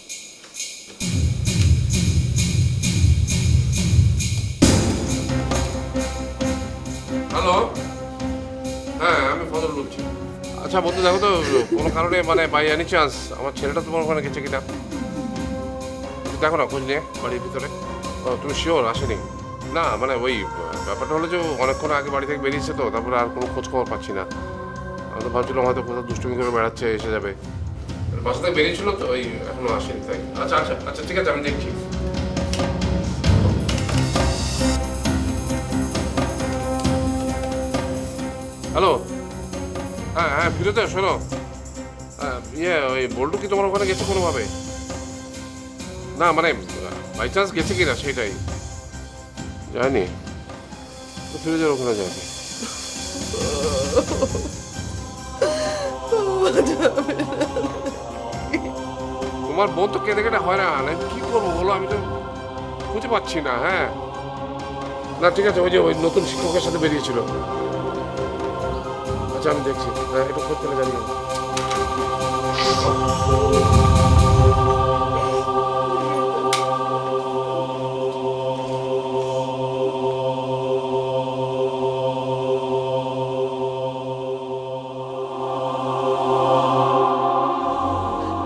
হ্যালো, হ্যাঁ আমি ফজল বলছি। আচ্ছা বলতে দেখো তো, কোনো কারণে মানে বাই এনি চান্স আমার ছেলেটা তোমার ওখানে গেছে কিনা দেখো না, খোঁজ নিয়ে বাড়ির ভিতরে। ও তুমি শিওর আসেনি? না মানে ওই ব্যাপারটা হলো যে অনেকক্ষণ আগে বাড়ি থেকে বেরিয়েছে তো, তারপরে আর কোনো খোঁজ খবর পাচ্ছি না। আমি তো ভাবছিলাম হয়তো কোথাও দুষ্টুমি করে বেড়াচ্ছে, এসে যাবে। বাসা থেকে বেরিয়েছিল তো, ওই এখনো আসেনি তাই। আচ্ছা আচ্ছা আচ্ছা ঠিক আছে, আমি দেখছি। হ্যালো, হ্যাঁ হ্যাঁ ফিরোতে শোনো, ইয়ে ওই বল্টু কি তোমার ওখানে গেছে কোনোভাবে? না মানে বাই চান্স গেছে কিনা সেটাই। যায়নি তো, ফিরোজের ওখানে যায়নি। তোমার বোন তো কেঁদে কেটে হয় না, কি করবো বলো, আমি তো খুঁজে পাচ্ছি না। হ্যাঁ না ঠিক আছে, ওই যে ওই নতুন শিক্ষকের সাথে বেরিয়েছিল। আচ্ছা আমি দেখছি, হ্যাঁ একটু খোঁজ করে জানিয়ে।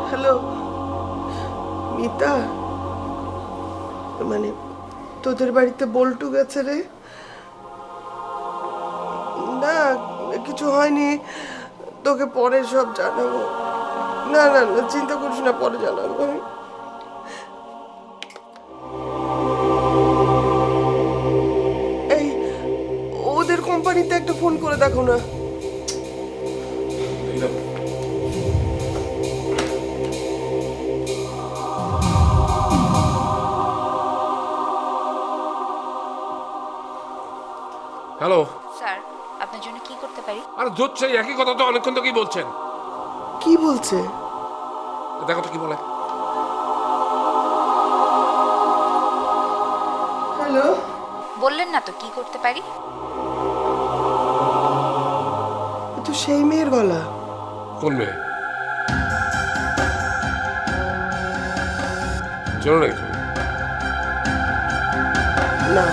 হ্যালো মিতা, মানে তোদের বাড়িতে বল্টু গেছে রে? না কিছু হয়নি, তোকে পরে সব জানাবো। না না না চিন্তা করিস না, পরে জানাবো আমি। এই ওদের কোম্পানিতে একটা ফোন করে দেখো না। হ্যালো স্যার, আপনার জন্য কি করতে পারি? আরে ধর, সেই একই কথা তো অনেকক্ষণ তো কি বলছেন। কি বলছে? দেখো তো কি বলে। হ্যালো, বললেন না তো কি করতে পারি? তো সেই মেয়ের গলা। কোন মেয়ে? চলো নাকি তুমি? না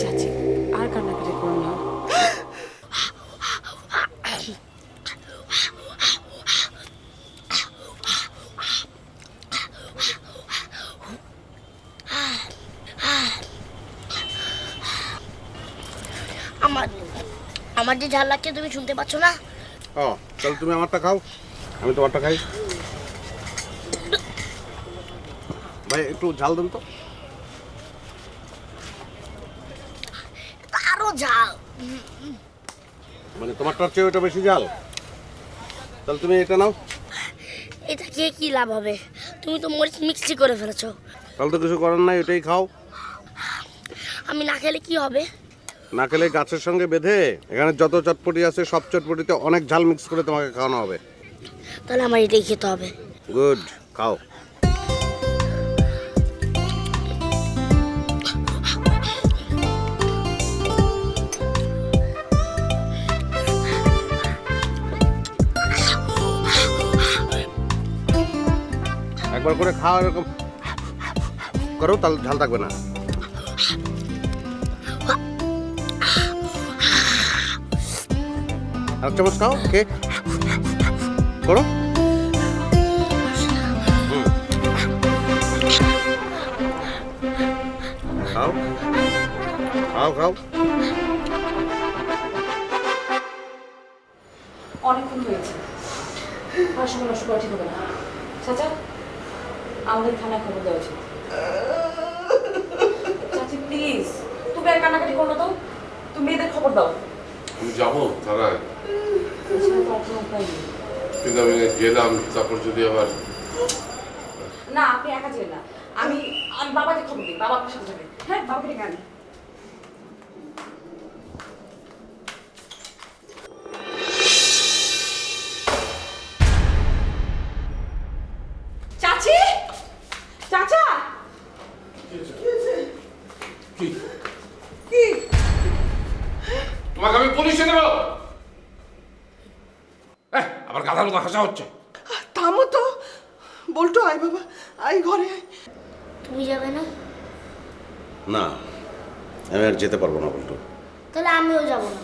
চাচি আর কান্নাকাটি করো না। আমার আমার যে ঝাল লাগছে তুমি শুনতে পাচ্ছ না? ও তাহলে তুমি আমারটা খাও, আমি তোমারটা খাই। ভাই একটু ঝাল দেন তো। আরো ঝাল। মানে তোমারটার চেয়ে ওটা বেশি ঝাল? তাহলে তুমি এটা নাও। এটা খেয়ে কি লাভ হবে? তুমি তো মরিচ মিক্সি করে ফেলেছো। তাহলে তো কিছু করার নাই, ওটাই খাও। আমি না খেলে কি হবে? না খেলে গাছের সঙ্গে বেঁধে এখানে যত চটপটি আছে সব চটপটিতে অনেক ঝাল মিক্স করে তোমাকে খাওয়ানো হবে। তাহলে আমার এটাই খেতে হবে। গুড, খাও। একবার করে খাও, এরকম করো তাহলে ঝাল থাকবে না। আর চামচ খাও, কে করো। খাও খাও খাও। অনেকক্ষণ হয়েছে, আর সময় নষ্ট করা ঠিক হবে না। চাচা, আমাদের থানায় খবর দেওয়া উচিত। চাচি প্লিজ, তুমি আর কান্নাকাটি করো না তো, তুমি মেয়েদের খবর দাও। আমি যাবো থানায়, এছাড়া তো আর কোনো উপায় নেই। কিন্তু আমি গেলাম, তারপর যদি আবার। না আপনি একা যাবেন না, আমি বাবাকে খবর দিই, বাবা আপনার সাথে যাবে। হ্যাঁ বাবাকে ডেকে আনি। তোমাকে আমি পুলিশে দেবো। আবার গাধার মতো হাসা হচ্ছে। থামো তো, বল্টু আয় বাবা, আয় ঘরে আয়। তুমি যাবে না? না, আমি আর যেতে পারবো না বল্টু। তাহলে আমিও যাব না।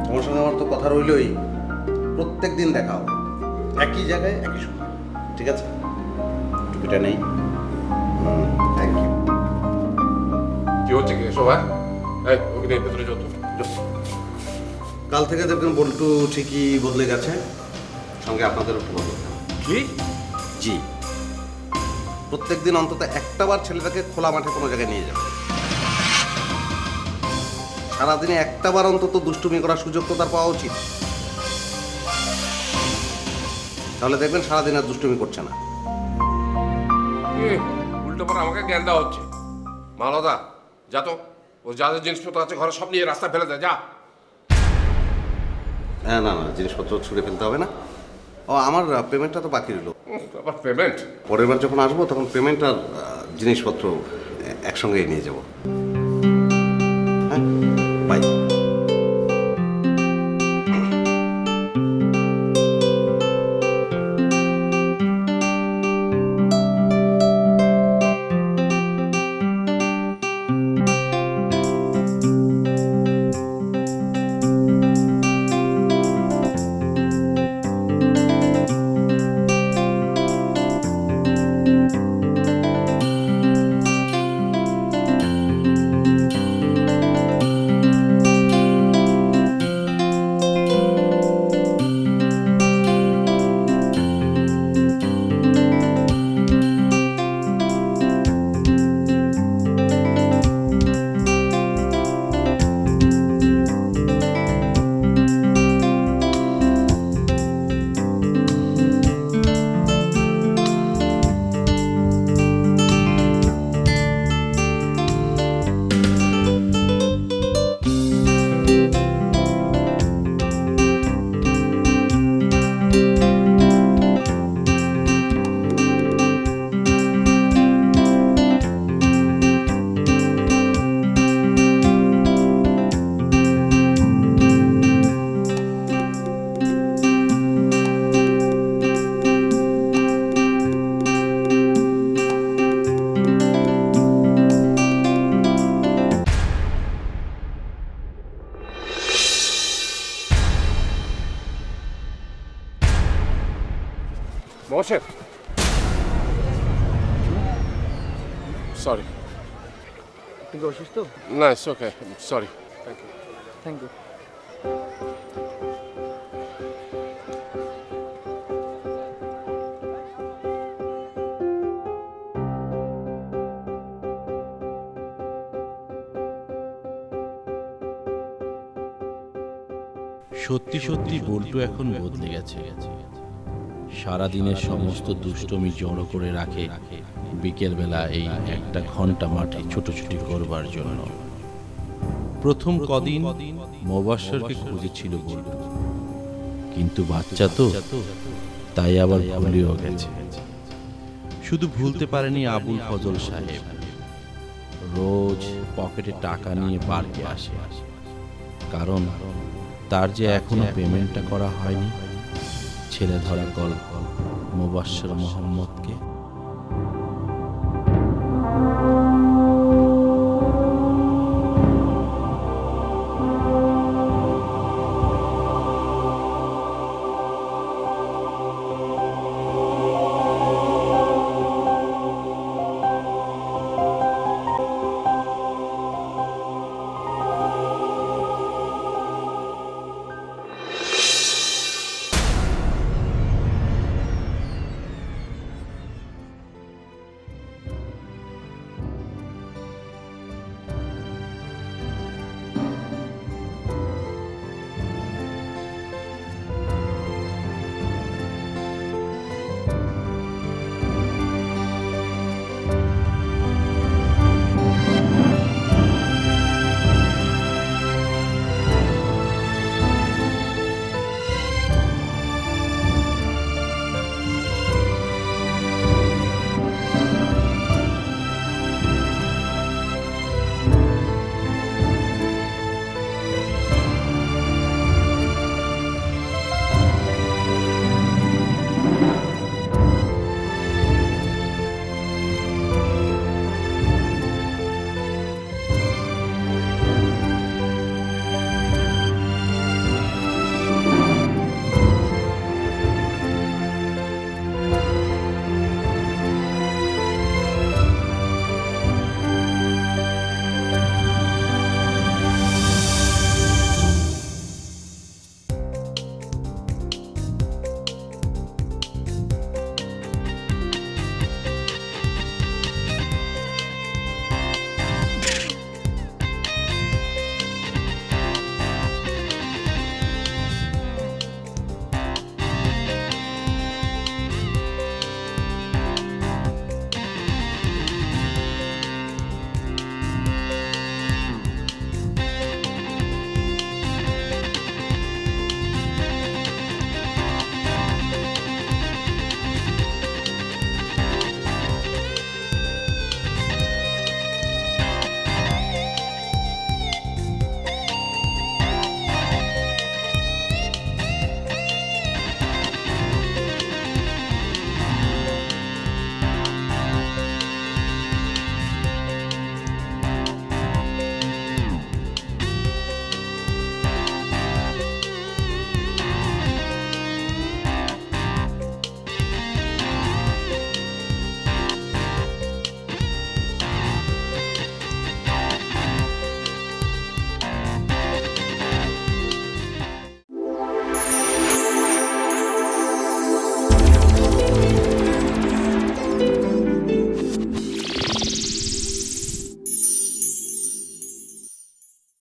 তোমার সঙ্গে আমার তো কথা রইলই, প্রত্যেক দিন দেখা হবে, একই জায়গায় একই সময়, ঠিক আছে? টুপিটা নেই। Thank you. কি হচ্ছে কি এসব? এই ওকে নিয়ে ভেতরে যত। কাল থেকে দেখবেন বল্টু ঠিকই বদলে গেছে, সঙ্গে আপনাদেরও একটু বদলে। কি? জি, প্রত্যেকদিন অন্তত একটাবার ছেলেটাকে খোলা মাঠে কোনো জায়গায় নিয়ে যাবে। সারাদিনে একটাবার অন্তত দুষ্টুমি করার সুযোগ তো তার পাওয়া উচিত। তাহলে দেখবেন সারাদিন আর দুষ্টুমি করছে না। উল্টো পর আমাকে জ্ঞান দেওয়া হচ্ছে। মালদা যা তো, ও যা যা জিনিসপত্র আছে ঘরে সব নিয়ে রাস্তা ফেলে দেয়, যা। হ্যাঁ, না না, জিনিসপত্র ছুঁড়ে ফেলতে হবে না। ও, আমার পেমেন্টটা তো বাকি রইল। আবার পেমেন্ট? পরের বার যখন আসবো তখন পেমেন্ট আর জিনিসপত্র একসঙ্গেই নিয়ে যাব। হ্যাঁ, বাই। Moshe. Sorry. তুমি অসুস্থ? No, it's okay. I'm sorry. Thank you. Thank you. সত্যি সত্যি বল্টু এখন বদলে গেছে। সারাদিনের সমস্ত দুষ্টমি জড়ো করে রাখে বিকেলবেলা এই একটা ঘন্টা মাঠে ছোটাছুটি করবার জন্য। প্রথম কদিন মোবাশ্বেরকে খুঁজেছিল বল্টু, কিন্তু বাচ্চা তো, তাই আবার ভুলেও গেছে। শুধু ভুলতে পারেনি আবুল ফজল সাহেব, রোজ পকেটে টাকা নিয়ে পার্কে আসে, কারণ তার যে এখনো পেমেন্টটা করা হয়নি। ছেলে ধরা গল্প মোবাশ্বের মোহাম্মদকে